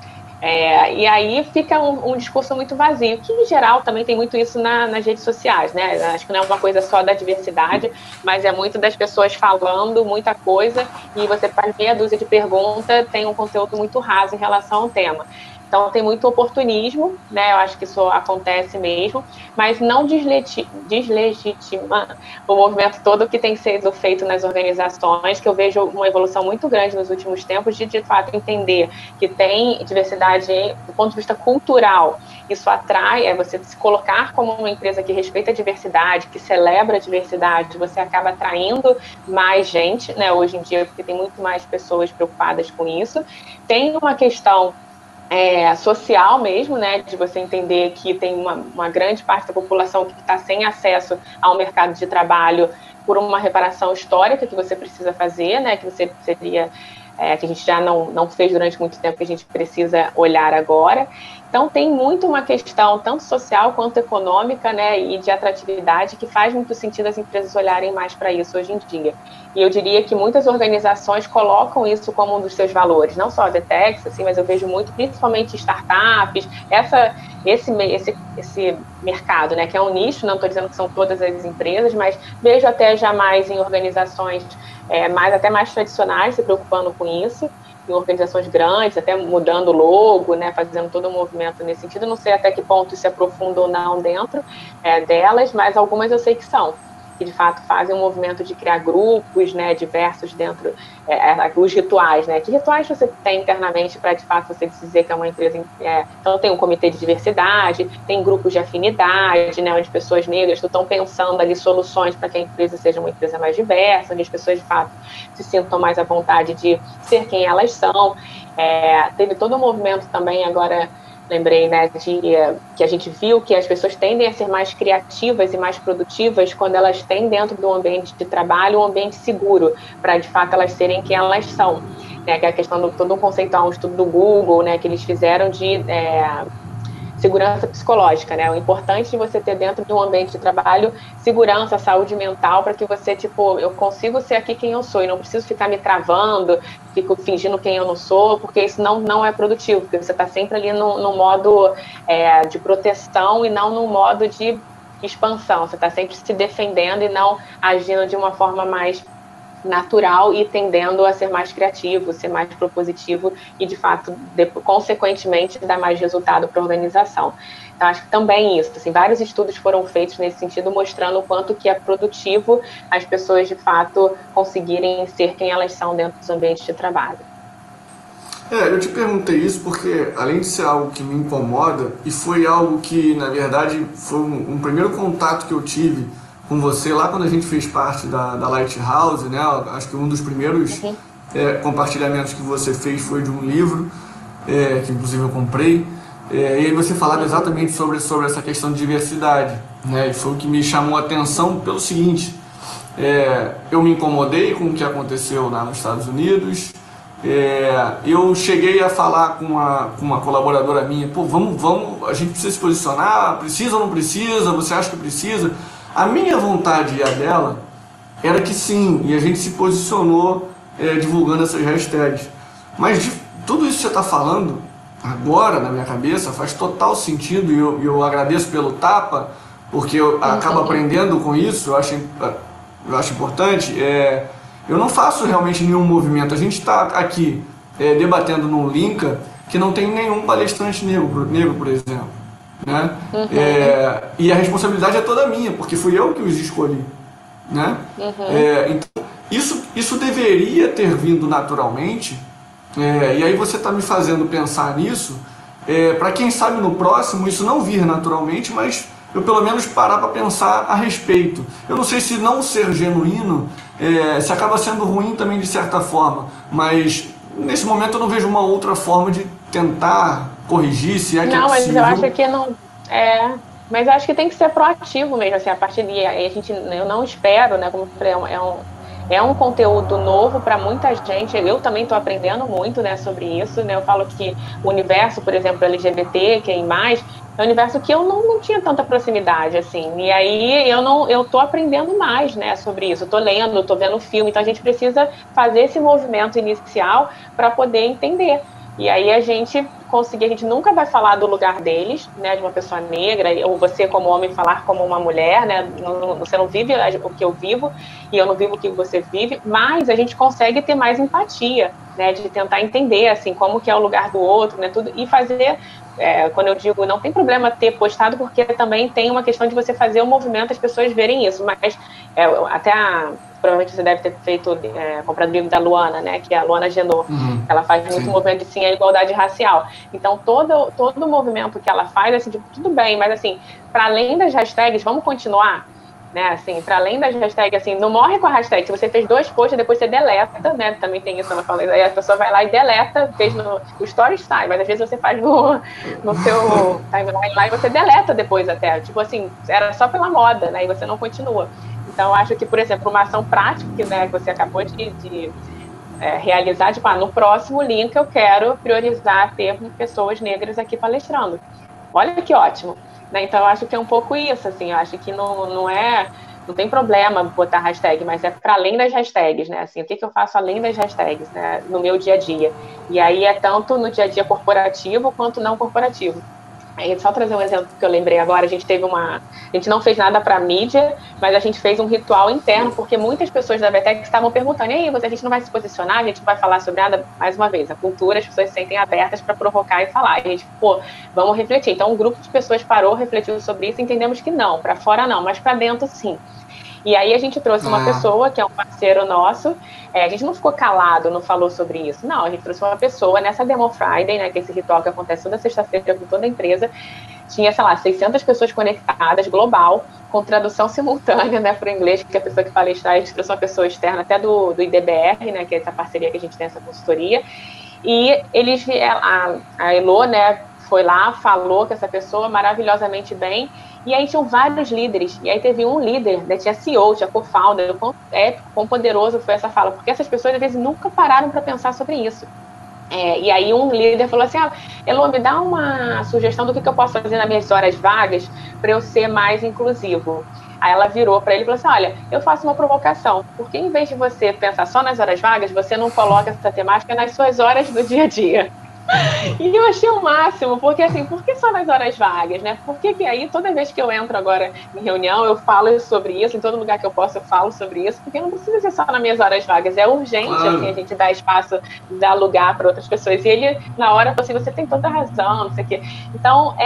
E aí fica um discurso muito vazio, que em geral também tem muito isso nas redes sociais, né? Acho que não é uma coisa só da diversidade, mas é muito das pessoas falando muita coisa e você faz meia dúzia de perguntas, tem um conteúdo muito raso em relação ao tema. Então, tem muito oportunismo, né? Eu acho que isso acontece mesmo, mas não deslegitima o movimento todo que tem sido feito nas organizações, que eu vejo uma evolução muito grande nos últimos tempos de fato, entender que tem diversidade do ponto de vista cultural. Isso atrai, você se colocar como uma empresa que respeita a diversidade, que celebra a diversidade, você acaba atraindo mais gente, né? Hoje em dia, porque tem muito mais pessoas preocupadas com isso. Tem uma questão social mesmo, né, de você entender que tem uma grande parte da população que está sem acesso ao mercado de trabalho por uma reparação histórica que você precisa fazer, né, que você seria, que a gente já não fez durante muito tempo, que a gente precisa olhar agora. Então, tem muito uma questão, tanto social quanto econômica, né, e de atratividade, que faz muito sentido as empresas olharem mais para isso hoje em dia. E eu diria que muitas organizações colocam isso como um dos seus valores, não só a VTEX, assim, mas eu vejo muito, principalmente startups, esse mercado, né, que é um nicho, não estou dizendo que são todas as empresas, mas vejo até já mais em organizações até mais tradicionais se preocupando com isso, em organizações grandes, até mudando o logo, né, fazendo todo um movimento nesse sentido. Não sei até que ponto isso se aprofunda ou não dentro delas, mas algumas eu sei que são, que de fato fazem um movimento de criar grupos, né, diversos dentro, os rituais, né, que rituais você tem internamente para de fato você dizer que é uma empresa, então tem um comitê de diversidade, tem grupos de afinidade, né, onde pessoas negras estão pensando ali soluções para que a empresa seja uma empresa mais diversa, onde as pessoas de fato se sintam mais à vontade de ser quem elas são. Teve todo um movimento também agora, lembrei, né, que a gente viu que as pessoas tendem a ser mais criativas e mais produtivas quando elas têm dentro do ambiente de trabalho um ambiente seguro, para de fato elas serem quem elas são, né, que é a questão do todo um conceitual, um estudo do Google, né, que eles fizeram de segurança psicológica, né? O importante de você ter dentro de um ambiente de trabalho segurança, saúde mental, para que você, eu consigo ser aqui quem eu sou e não preciso ficar me travando, fico fingindo quem eu não sou, porque isso não é produtivo, porque você está sempre ali no modo de proteção e não no modo de expansão. Você está sempre se defendendo e não agindo de uma forma mais natural e tendendo a ser mais criativo, ser mais propositivo e, de fato, consequentemente, dar mais resultado para a organização. Então, acho que também isso, assim, vários estudos foram feitos nesse sentido, mostrando o quanto que é produtivo as pessoas, de fato, conseguirem ser quem elas são dentro dos ambientes de trabalho. Eu te perguntei isso porque, além de ser algo que me incomoda, e foi algo que, na verdade, foi um primeiro contato que eu tive com você lá quando a gente fez parte da Lighthouse, né? Acho que um dos primeiros compartilhamentos que você fez foi de um livro, que inclusive eu comprei, e aí você falava exatamente sobre essa questão de diversidade, né? E foi o que me chamou a atenção pelo seguinte, eu me incomodei com o que aconteceu lá nos Estados Unidos, eu cheguei a falar com uma colaboradora minha, vamos, a gente precisa se posicionar, precisa ou não precisa, você acha que precisa? A minha vontade e a dela era que sim, e a gente se posicionou divulgando essas hashtags. Mas tudo isso que você está falando agora na minha cabeça faz total sentido, e eu agradeço pelo tapa, porque eu acabo aprendendo com isso, eu acho importante. Eu não faço realmente nenhum movimento. A gente está aqui debatendo num Linka que não tem nenhum palestrante negro, por exemplo. Né? E a responsabilidade é toda minha, porque fui eu que os escolhi, né? Então, isso deveria ter vindo naturalmente, e aí você está me fazendo pensar nisso, para quem sabe no próximo isso não vir naturalmente, mas eu pelo menos parar para pensar a respeito. Eu não sei se não ser genuíno se acaba sendo ruim também de certa forma, mas nesse momento eu não vejo uma outra forma de tentar corrigir, se é que não, é possível. Mas eu acho que não... mas eu acho que tem que ser proativo mesmo, assim, a partir de... eu não espero, né, como eu falei, é um conteúdo novo para muita gente. Eu também estou aprendendo muito, né, sobre isso, né? Eu falo que o universo, por exemplo, LGBT, que é um universo que eu não tinha tanta proximidade, assim. E aí eu estou aprendendo mais, né, sobre isso. Estou lendo, estou vendo filme. Então a gente precisa fazer esse movimento inicial para poder entender. E aí a gente nunca vai falar do lugar deles, né, de uma pessoa negra, ou você como homem falar como uma mulher, né, você não vive o que eu vivo, e eu não vivo o que você vive, mas a gente consegue ter mais empatia, né, de tentar entender, assim, como que é o lugar do outro, né, tudo, e fazer, quando eu digo, não tem problema ter postado, porque também tem uma questão de você fazer o movimento, as pessoas verem isso, mas provavelmente você deve ter comprado o livro da Luana, né, que é a Luana Genot. Ela faz muito movimento de a igualdade racial. Então, todo o movimento que ela faz, assim, tipo, tudo bem, mas assim, para além das hashtags, vamos continuar, né, assim, para além das hashtags, assim, não morre com a hashtag. Se você fez 2 posts, depois você deleta, né, também tem isso, ela fala, aí a pessoa vai lá e deleta, fez o stories sai, mas às vezes você faz no seu timeline lá e você deleta depois até, tipo assim, era só pela moda, né, e você não continua. Então, eu acho que, por exemplo, uma ação prática, né, que você acabou de realizar, tipo, no próximo link eu quero priorizar ter pessoas negras aqui palestrando. Olha que ótimo. Né? Então, eu acho que é um pouco isso, assim, eu acho que não tem problema botar hashtag, mas é para além das hashtags, né? Assim, o que eu faço além das hashtags, né, no meu dia a dia? E aí é tanto no dia a dia corporativo quanto não corporativo. Aí, só trazer um exemplo que eu lembrei agora, a gente não fez nada para mídia, mas a gente fez um ritual interno, porque muitas pessoas da VTEC estavam perguntando, e aí, a gente não vai se posicionar, a gente não vai falar sobre nada, mais uma vez, a cultura, as pessoas se sentem abertas para provocar e falar, e a gente, vamos refletir. Então, um grupo de pessoas parou, refletiu sobre isso, e entendemos que não, para fora não, mas para dentro sim. E aí a gente trouxe uma pessoa que é um parceiro nosso, a gente não ficou calado, não falou sobre isso, não, a gente trouxe uma pessoa nessa Demo Friday, né, que é esse ritual que acontece toda sexta-feira com toda a empresa, tinha, sei lá, 600 pessoas conectadas, global, com tradução simultânea, né, para o inglês, que a pessoa que palestrar, a gente trouxe uma pessoa externa até do IDBR, né, que é essa parceria que a gente tem, essa consultoria, e a Elo, né, foi lá, falou com essa pessoa maravilhosamente bem, e aí tinham vários líderes, e aí teve um líder, né, tinha CEO, tinha co-founder, quão épico, quão poderoso foi essa fala, porque essas pessoas às vezes nunca pararam para pensar sobre isso. E aí um líder falou assim, Elo, me dá uma sugestão do que eu posso fazer nas minhas horas vagas para eu ser mais inclusivo. Aí ela virou para ele e falou assim, olha, eu faço uma provocação, porque em vez de você pensar só nas horas vagas, você não coloca essa temática nas suas horas do dia a dia. E eu achei o máximo, porque assim, por que só nas horas vagas, né? Por que aí, toda vez que eu entro agora em reunião, eu falo sobre isso, em todo lugar que eu posso eu falo sobre isso, porque não precisa ser só nas minhas horas vagas, é urgente, assim, a gente dar espaço, dar lugar para outras pessoas. E ele, na hora, falou assim, você tem toda a razão, não sei o quê. Então,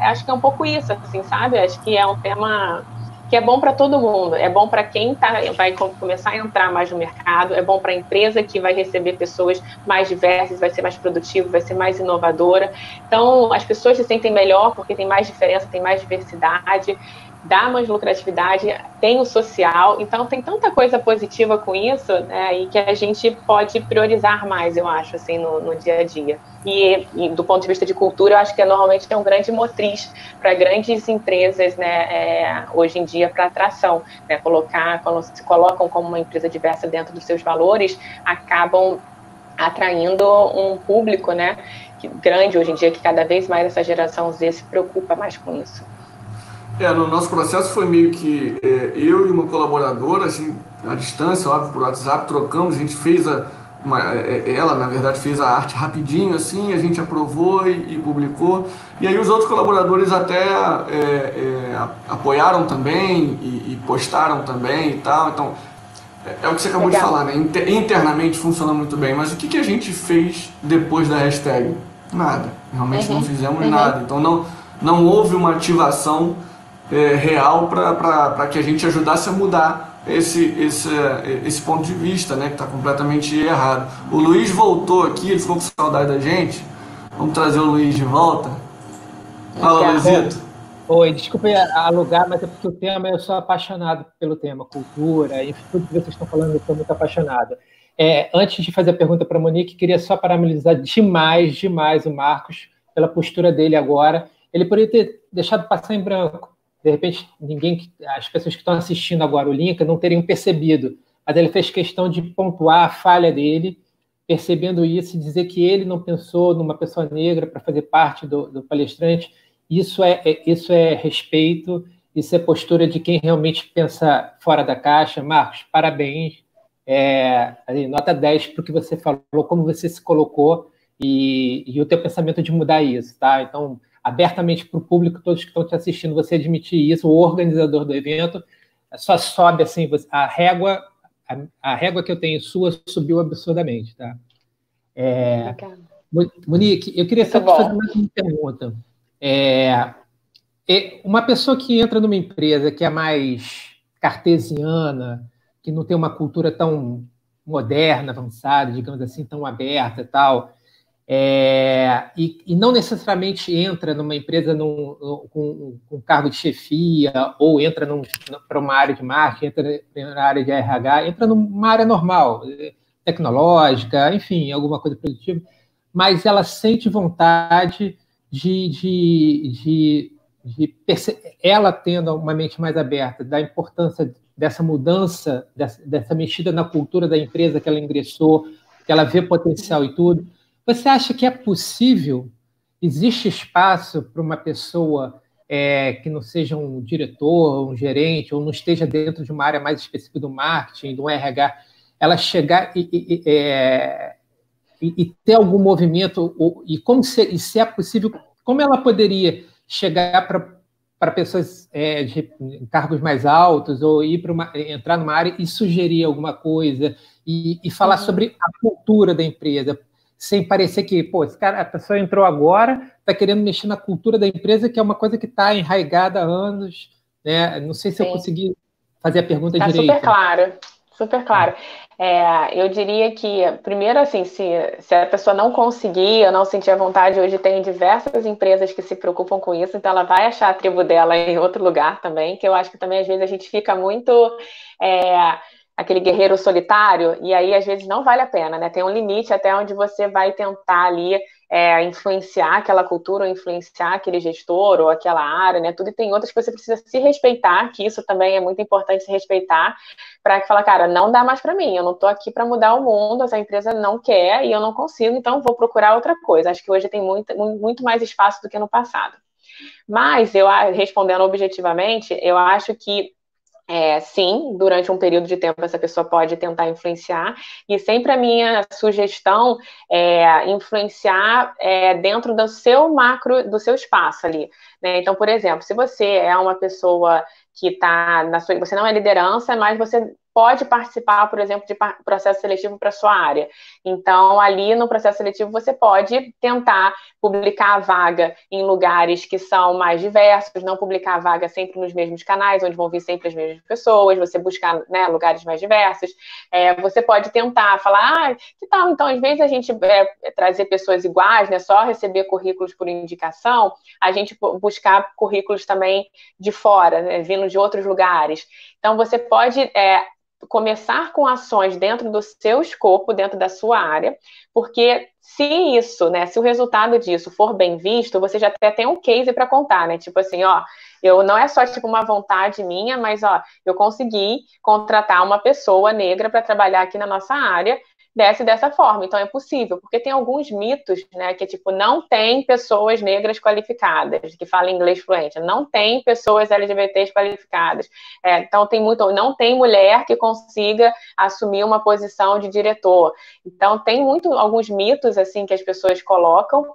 acho que é um pouco isso, assim, sabe? Acho que é um tema que é bom para todo mundo, é bom para quem vai começar a entrar mais no mercado, é bom para a empresa que vai receber pessoas mais diversas, vai ser mais produtiva, vai ser mais inovadora. Então, as pessoas se sentem melhor porque tem mais diferença, tem mais diversidade, dá mais lucratividade, tem o social, então tem tanta coisa positiva com isso, né, e que a gente pode priorizar mais, eu acho, assim, no dia a dia. E do ponto de vista de cultura, eu acho que normalmente é um grande motriz para grandes empresas, né, hoje em dia, para atração, né, quando se colocam como uma empresa diversa dentro dos seus valores, acabam atraindo um público, né, grande hoje em dia, que cada vez mais essa geração Z se preocupa mais com isso. No nosso processo foi meio que eu e uma colaboradora, assim, à distância, óbvio, por WhatsApp, trocamos, a gente fez ela, na verdade, fez a arte rapidinho, assim, a gente aprovou e publicou, e aí os outros colaboradores até apoiaram também e postaram também e tal, então, é o que você acabou de falar, né? Internamente funciona muito bem, mas o que a gente fez depois da hashtag? Nada, realmente não fizemos nada, então não houve uma ativação real para que a gente ajudasse a mudar esse ponto de vista, né, que está completamente errado. O Luiz voltou aqui, ele ficou com saudade da gente, Vamos trazer o Luiz de volta. Fala, Luizito. Oi, desculpe alugar, mas é porque o tema, eu sou apaixonado pelo tema, cultura, e tudo que vocês estão falando, eu estou muito apaixonado. Antes de fazer a pergunta para a Monique, queria só parabenizar demais o Marcos pela postura dele agora. Ele poderia ter deixado passar em branco. De repente, as pessoas que estão assistindo agora o link não teriam percebido, mas ele fez questão de pontuar a falha dele, percebendo isso e dizer que ele não pensou numa pessoa negra para fazer parte do palestrante. Isso é respeito, isso é postura de quem realmente pensa fora da caixa. Marcos, parabéns. Nota 10 para o que você falou, como você se colocou e o teu pensamento de mudar isso, tá? Então, abertamente para o público, todos que estão te assistindo, você admitir isso, o organizador do evento, só sobe assim, a régua que eu tenho sua subiu absurdamente, tá? Monique, eu queria só te fazer mais uma pergunta. Uma pessoa que entra numa empresa que é mais cartesiana, que não tem uma cultura tão moderna, avançada, digamos assim, tão aberta e tal, e não necessariamente entra numa empresa com cargo de chefia, ou entra para uma área de marketing, entra na área de RH, entra numa área normal, tecnológica, enfim, alguma coisa produtiva, mas ela sente vontade ela tendo uma mente mais aberta, da importância dessa mudança, dessa mexida na cultura da empresa que ela ingressou, que ela vê potencial e tudo. Você acha que é possível? Existe espaço para uma pessoa que não seja um diretor, um gerente, ou não esteja dentro de uma área mais específica do marketing, do RH, ela chegar e ter algum movimento, e se é possível, como ela poderia chegar para pessoas de cargos mais altos, ou entrar numa área e sugerir alguma coisa, e falar sobre a cultura da empresa, sem parecer que, a pessoa entrou agora, está querendo mexer na cultura da empresa, que é uma coisa que está enraizada há anos, né? Não sei se eu consegui fazer a pergunta direito. Super claro. Super claro. Eu diria que, primeiro, assim, se a pessoa não conseguir ou não sentir a vontade, hoje tem diversas empresas que se preocupam com isso, então ela vai achar a tribo dela em outro lugar também, que eu acho que também, às vezes, a gente fica muito aquele guerreiro solitário, e aí, às vezes, não vale a pena, né? Tem um limite até onde você vai tentar ali influenciar aquela cultura, ou influenciar aquele gestor, ou aquela área, né? Tudo, e tem outras que você precisa se respeitar, que isso também é muito importante, se respeitar, para falar, cara, não dá mais para mim, eu não estou aqui para mudar o mundo, essa empresa não quer e eu não consigo, então vou procurar outra coisa. Acho que hoje tem muito mais espaço do que no passado. Mas, respondendo objetivamente, eu acho que sim, durante um período de tempo essa pessoa pode tentar influenciar, e sempre a minha sugestão é influenciar dentro do seu macro, do seu espaço ali, né? Então, por exemplo, se você é uma pessoa que está você não é liderança, mas você pode participar, por exemplo, de processo seletivo para sua área. Então, ali no processo seletivo, você pode tentar publicar a vaga em lugares que são mais diversos, não publicar a vaga sempre nos mesmos canais, onde vão vir sempre as mesmas pessoas, você buscar, né, lugares mais diversos. Você pode tentar falar, que tal, então, às vezes a gente trazer pessoas iguais, né, só receber currículos por indicação, a gente buscar currículos também de fora, né, vindo de outros lugares. Então, você pode começar com ações dentro do seu escopo, dentro da sua área, porque se isso, né, se o resultado disso for bem visto, você já até tem um case para contar, né, tipo assim, eu não é só tipo uma vontade minha, mas eu consegui contratar uma pessoa negra para trabalhar aqui na nossa área, dessa forma, então é possível, porque tem alguns mitos, né, que tipo, não tem pessoas negras qualificadas, que falam inglês fluente, não tem pessoas LGBTs qualificadas, então não tem mulher que consiga assumir uma posição de diretor, então tem alguns mitos, assim, que as pessoas colocam,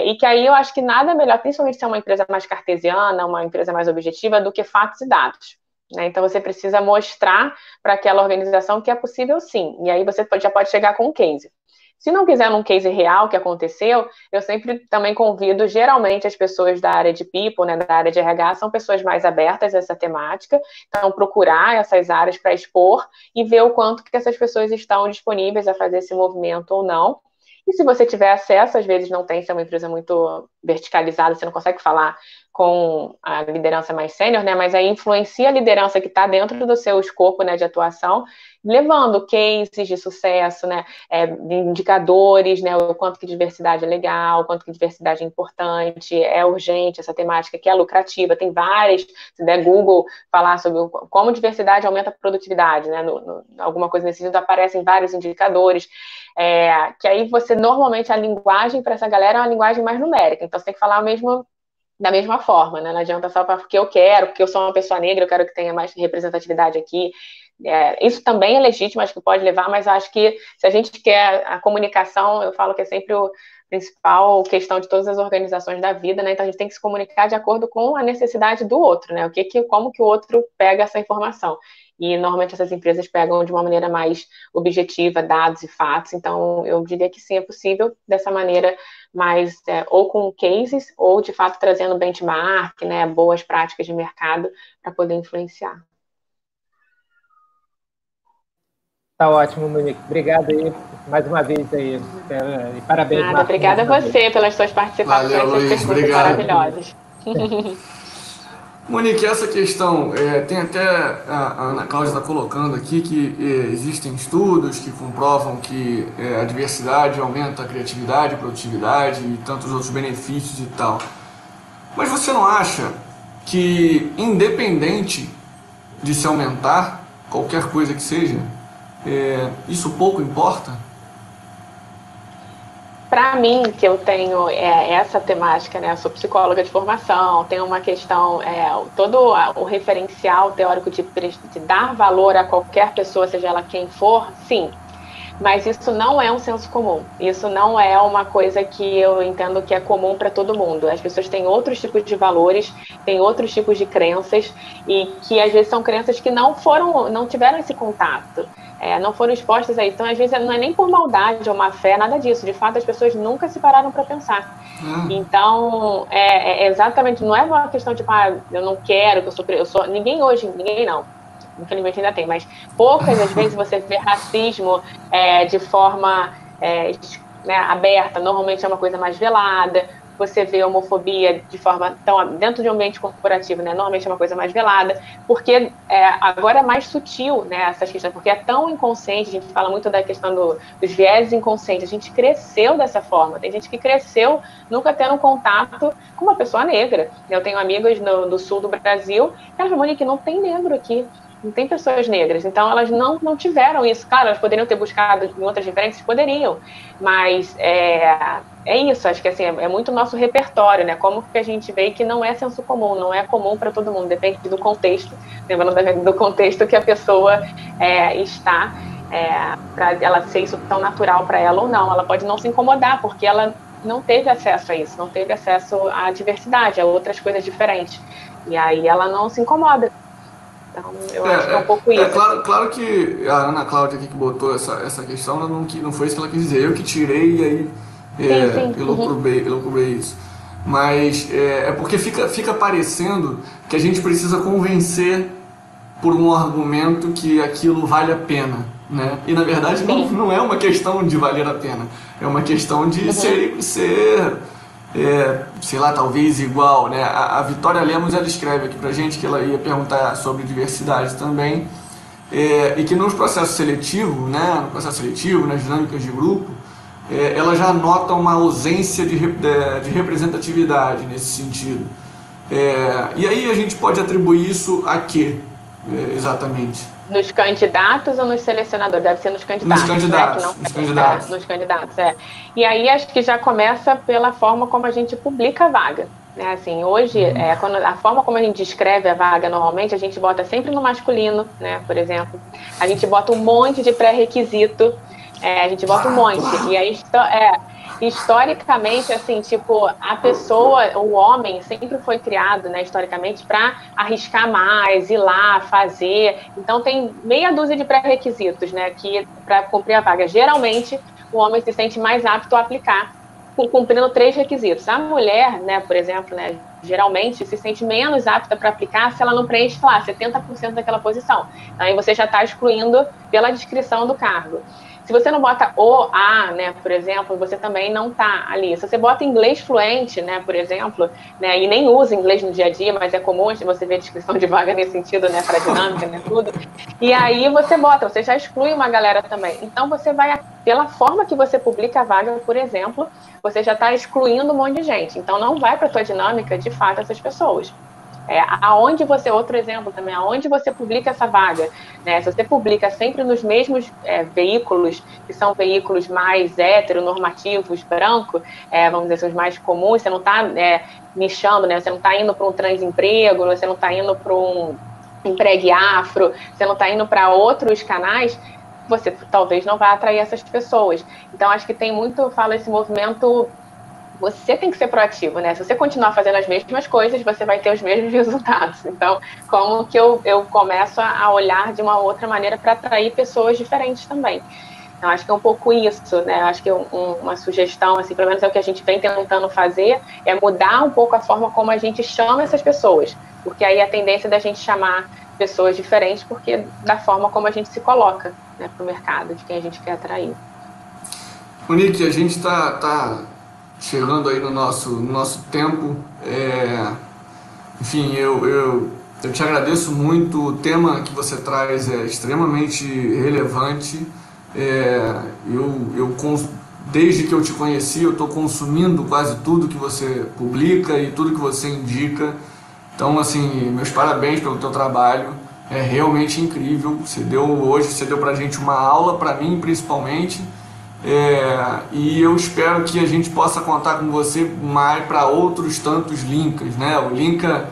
e que aí eu acho que nada melhor, principalmente se é uma empresa mais cartesiana, uma empresa mais objetiva, do que fatos e dados. Então, você precisa mostrar para aquela organização que é possível sim. E aí você já pode chegar com um case. Se não quiser num case real que aconteceu, eu sempre também convido, geralmente, as pessoas da área de people, né, da área de RH, são pessoas mais abertas a essa temática. Então, procurar essas áreas para expor e ver o quanto que essas pessoas estão disponíveis a fazer esse movimento ou não. E se você tiver acesso, às vezes não tem, se é uma empresa muito verticalizada, você não consegue falar com a liderança mais sênior, né? Mas aí influencia a liderança que está dentro do seu escopo, né, de atuação, levando cases de sucesso, né, indicadores, né, o quanto que diversidade é legal, o quanto que diversidade é importante, é urgente essa temática que é lucrativa, tem várias, se der Google falar sobre como diversidade aumenta a produtividade, né, alguma coisa nesse sentido, aparecem vários indicadores, que aí você, normalmente, a linguagem para essa galera é uma linguagem mais numérica, então você tem que falar da mesma forma, né? Não adianta só porque eu quero, porque eu sou uma pessoa negra, eu quero que tenha mais representatividade aqui. Isso também é legítimo, acho que pode levar, mas acho que se a gente quer a comunicação, eu falo que é sempre a principal questão de todas as organizações da vida, né? Então a gente tem que se comunicar de acordo com a necessidade do outro, né? Como que o outro pega essa informação. E normalmente essas empresas pegam de uma maneira mais objetiva, dados e fatos, então eu diria que sim, é possível dessa maneira, mas ou com cases, ou de fato trazendo benchmark, né, boas práticas de mercado para poder influenciar. Tá ótimo, Monique. Obrigado aí mais uma vez aí. E parabéns, Nada, Marcos. obrigada a você pelas suas participações, Valeu, suas Luiz, perguntas obrigado. maravilhosas. Monique, essa questão, tem até a Ana Cláudia está colocando aqui que existem estudos que comprovam que a diversidade aumenta a criatividade, produtividade e tantos outros benefícios e tal. Mas você não acha que, independente de se aumentar, qualquer coisa que seja, isso pouco importa? Para mim, que eu tenho essa temática, né? Eu sou psicóloga de formação, tenho uma questão, todo o referencial teórico de dar valor a qualquer pessoa, seja ela quem for, sim. Mas isso não é um senso comum. Isso não é uma coisa que eu entendo que é comum para todo mundo. As pessoas têm outros tipos de valores, têm outros tipos de crenças, e que às vezes são crenças que não tiveram esse contato. Não foram expostas a isso. Então, às vezes, não é nem por maldade ou má fé, nada disso. De fato, as pessoas nunca se pararam para pensar. Então, exatamente, não é uma questão de, eu não quero, que eu sou... Ninguém não. Infelizmente ainda tem, mas poucas das vezes você vê racismo de forma aberta, normalmente é uma coisa mais velada. Você vê homofobia de forma dentro de um ambiente corporativo, né? Normalmente é uma coisa mais velada, porque agora é mais sutil, né, essas questões, porque é tão inconsciente. A gente fala muito da questão dos viéses inconscientes. A gente cresceu dessa forma. Tem gente que cresceu nunca tendo contato com uma pessoa negra. Eu tenho amigos do sul do Brasil que elas falam, Monique, não tem negro aqui. Não tem pessoas negras, então elas não tiveram isso. Claro, elas poderiam ter buscado em outras referências, poderiam, mas é isso, acho que assim, é muito nosso repertório, né? Como que a gente vê que não é senso comum, não é comum para todo mundo, depende do contexto, lembrando do contexto que a pessoa está, para ela ser isso tão natural para ela ou não. Ela pode não se incomodar, porque ela não teve acesso a isso, não teve acesso à diversidade, a outras coisas diferentes, e aí ela não se incomoda. Então, eu acho que é um pouco isso. Claro que a Ana Cláudia aqui que botou essa questão, não foi isso que ela quis dizer. Eu que tirei e aí elucubrei isso. Mas porque fica parecendo que a gente precisa convencer por um argumento que aquilo vale a pena, né? E na verdade não é uma questão de valer a pena. É uma questão de ser sei lá, talvez igual, né? A Vitória Lemos, ela escreve aqui pra gente que ela ia perguntar sobre diversidade também, e que nos processos seletivos, né? No processo seletivo, nas dinâmicas de grupo, ela já nota uma ausência de representatividade nesse sentido. E aí a gente pode atribuir isso a quê, exatamente? Nos candidatos ou nos selecionadores? Deve ser nos candidatos. Nos candidatos. E aí acho que já começa pela forma como a gente publica a vaga. Né? Assim, hoje, a forma como a gente escreve a vaga normalmente, a gente bota sempre no masculino, né? Por exemplo. A gente bota um monte de pré-requisito, a gente bota um monte. E aí historicamente, assim, tipo, a pessoa, o homem sempre foi criado, né, historicamente, para arriscar mais, ir lá, fazer. Então tem meia dúzia de pré-requisitos, né, que para cumprir a vaga. Geralmente, o homem se sente mais apto a aplicar, cumprindo 3 requisitos. A mulher, né, por exemplo, né, geralmente se sente menos apta para aplicar se ela não preenche, sei lá, 70% daquela posição. Então, aí você já está excluindo pela descrição do cargo. Se você não bota o, a, né, por exemplo, você também não está ali. Se você bota inglês fluente, né, por exemplo, né, e nem usa inglês no dia a dia, mas é comum você ver descrição de vaga nesse sentido, né, para dinâmica, né, tudo. E aí você já exclui uma galera também. Então você vai, pela forma que você publica a vaga, por exemplo, você já está excluindo um monte de gente. Então não vai para a tua dinâmica, de fato, essas pessoas. Outro exemplo também, aonde você publica essa vaga, né? Se você publica sempre nos mesmos veículos, que são veículos mais heteronormativos, branco, vamos dizer, são os mais comuns, você não está nichando, né? Você não está indo para um transemprego, você não está indo para um empregue afro, você não está indo para outros canais, você talvez não vá atrair essas pessoas. Então, acho que tem muito, fala esse movimento. Você tem que ser proativo, né? Se você continuar fazendo as mesmas coisas, você vai ter os mesmos resultados. Então, como que eu começo a olhar de uma outra maneira para atrair pessoas diferentes também? Então, acho que é um pouco isso, né? Acho que uma sugestão, assim, pelo menos é o que a gente vem tentando fazer, é mudar um pouco a forma como a gente chama essas pessoas. Porque aí a tendência da gente chamar pessoas diferentes, porque da forma como a gente se coloca, né, para o mercado, de quem a gente quer atrair. Monique, a gente está chegando aí no nosso tempo. Enfim, eu te agradeço muito. O tema que você traz é extremamente relevante. Desde que eu te conheci, eu estou consumindo quase tudo que você publica e tudo que você indica. Então, assim, meus parabéns pelo teu trabalho. É realmente incrível. Você deu pra gente uma aula, para mim principalmente. E eu espero que a gente possa contar com você mais para outros tantos Linkas, né? O Linka,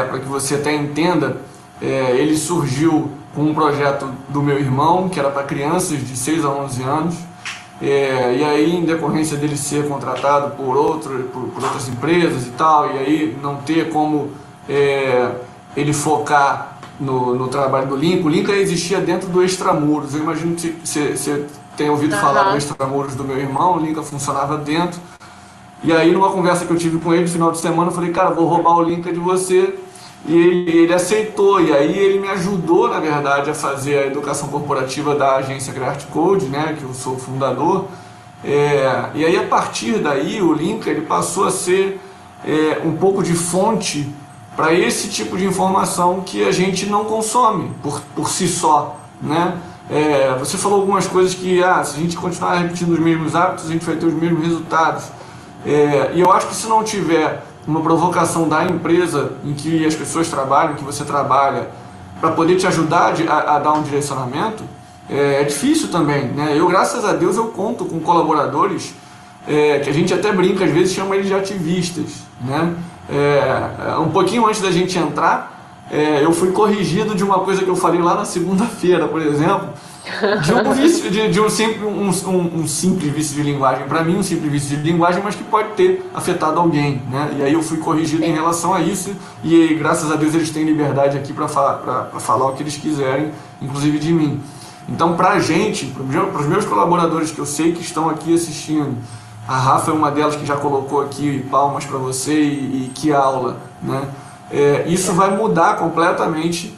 para que você até entenda, ele surgiu com um projeto do meu irmão, que era para crianças de 6 a 11 anos, e aí, em decorrência dele ser contratado por outras empresas e tal, e aí não ter como ele focar no trabalho do Linka. O Linka existia dentro do Extramuros. Eu imagino que você tenho ouvido falar do Extramuros do meu irmão. O Linka funcionava dentro. E aí, numa conversa que eu tive com ele no final de semana, eu falei, cara, vou roubar o Linka de você. E ele aceitou. E aí ele me ajudou, na verdade, a fazer a educação corporativa da agência Create Code, né, que eu sou o fundador. E aí, a partir daí, o Linka ele passou a ser um pouco de fonte para esse tipo de informação que a gente não consome por si só, né? Você falou algumas coisas que, se a gente continuar repetindo os mesmos hábitos, a gente vai ter os mesmos resultados. E eu acho que se não tiver uma provocação da empresa em que as pessoas trabalham, que você trabalha, para poder te ajudar a dar um direcionamento, é difícil também, né? Eu, graças a Deus, eu conto com colaboradores que a gente até brinca, às vezes chama eles de ativistas, né? Um pouquinho antes da gente entrar, eu fui corrigido de uma coisa que eu falei lá na segunda-feira, por exemplo, um simples vício de linguagem, para mim um simples vício de linguagem, mas que pode ter afetado alguém, né? E aí eu fui corrigido em relação a isso, e graças a Deus eles têm liberdade aqui para falar o que eles quiserem, inclusive de mim. Então, para a gente, para os meus colaboradores que eu sei que estão aqui assistindo, a Rafa é uma delas que já colocou aqui palmas para você e que aula, né? Isso vai mudar completamente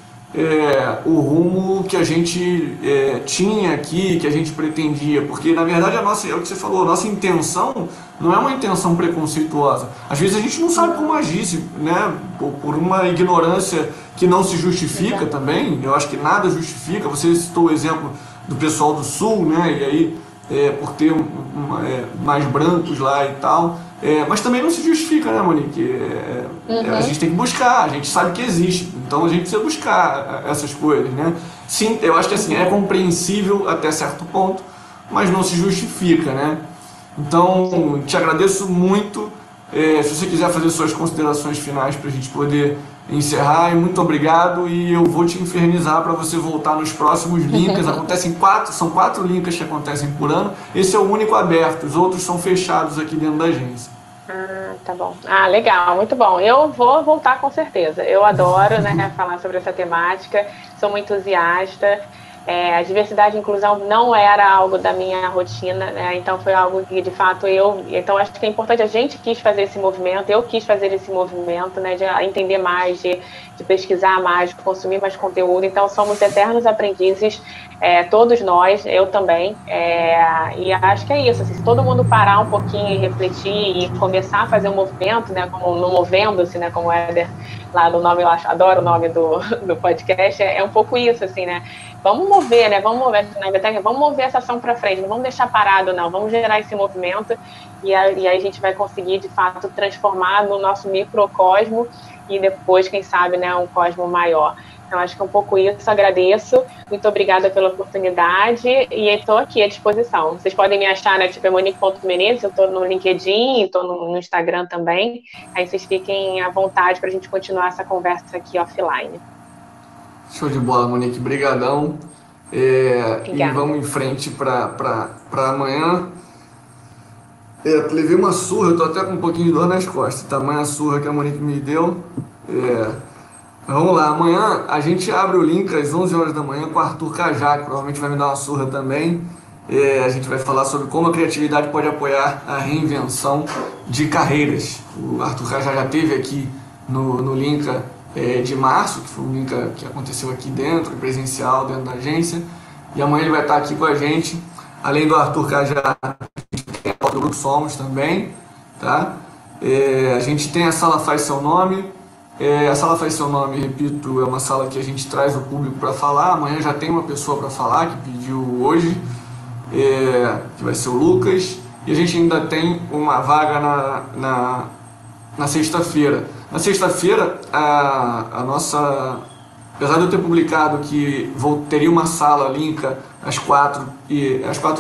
o rumo que a gente tinha aqui, que a gente pretendia, porque na verdade é o que você falou, a nossa intenção não é uma intenção preconceituosa. Às vezes a gente não sabe como agir, né? Por uma ignorância que não se justifica também. Eu acho que nada justifica. Você citou o exemplo do pessoal do Sul, né? E aí por ter mais brancos lá e tal. Mas também não se justifica, né, Monique? A gente tem que buscar, a gente sabe que existe, então a gente precisa buscar essas coisas, né? Sim, eu acho que assim, é compreensível até certo ponto, mas não se justifica, né? Então, te agradeço muito. Se você quiser fazer suas considerações finais para a gente poder encerrar, muito obrigado, e eu vou te infernizar para você voltar nos próximos Linkas. São 4 Linkas que acontecem por ano, esse é o único aberto, os outros são fechados aqui dentro da agência. Tá bom. Legal, muito bom. Eu vou voltar com certeza. Eu adoro, né, falar sobre essa temática, sou muito entusiasta. A diversidade e inclusão não era algo da minha rotina, né? Então foi algo que, de fato, então acho que é importante, a gente quis fazer esse movimento, eu quis fazer esse movimento, né, de entender mais, de pesquisar mais, de consumir mais conteúdo. Então somos eternos aprendizes, todos nós, eu também, e acho que é isso, assim, se todo mundo parar um pouquinho e refletir e começar a fazer um movimento, né, como no Movendo-se, né, como o Éder lá do nome, eu adoro o nome do podcast, é um pouco isso, assim, né? Vamos mover, né? Vamos mover essa ação para frente, não vamos deixar parado, não. Vamos gerar esse movimento e aí a gente vai conseguir, de fato, transformar no nosso microcosmo e depois, quem sabe, né, um cosmo maior. Então, acho que é um pouco isso. Agradeço. Muito obrigada pela oportunidade e estou aqui à disposição. Vocês podem me achar, né, tipo, Monique.Menezes, eu estou no LinkedIn, estou no Instagram também. Aí vocês fiquem à vontade para a gente continuar essa conversa aqui offline. Show de bola, Monique. Brigadão. E vamos em frente para amanhã. Levei uma surra, eu tô até com um pouquinho de dor nas costas. Tamanha surra que a Monique me deu. Vamos lá, amanhã a gente abre o link às 11 horas da manhã com o Arthur Cajá, que provavelmente vai me dar uma surra também. A gente vai falar sobre como a criatividade pode apoiar a reinvenção de carreiras. O Arthur Cajá já esteve aqui no Linca de março, que foi um Linca que aconteceu aqui dentro, presencial, dentro da agência. E amanhã ele vai estar aqui com a gente. Além do Arthur Cajá, a gente tem o Grupo Somos também, tá? A gente tem a Sala Faz Seu Nome. A Sala Faz Seu Nome, repito, é uma sala que a gente traz o público para falar. Amanhã já tem uma pessoa para falar, que pediu hoje, que vai ser o Lucas. E a gente ainda tem uma vaga na sexta-feira. Na sexta-feira, a nossa... Apesar de eu ter publicado que teria uma sala Linca às 4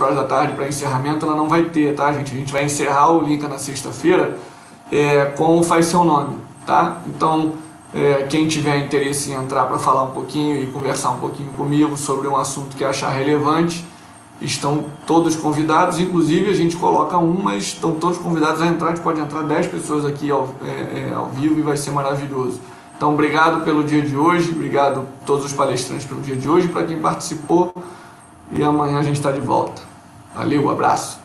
horas da tarde para encerramento, ela não vai ter, tá, gente? A gente vai encerrar o Linca na sexta-feira com o Faz Seu Nome, tá? Então, quem tiver interesse em entrar para falar um pouquinho e conversar um pouquinho comigo sobre um assunto que achar relevante, estão todos convidados. Inclusive a gente coloca mas estão todos convidados a entrar. A gente pode entrar 10 pessoas aqui ao vivo e vai ser maravilhoso. Então, obrigado pelo dia de hoje, obrigado a todos os palestrantes pelo dia de hoje, para quem participou, e amanhã a gente está de volta. Valeu, abraço.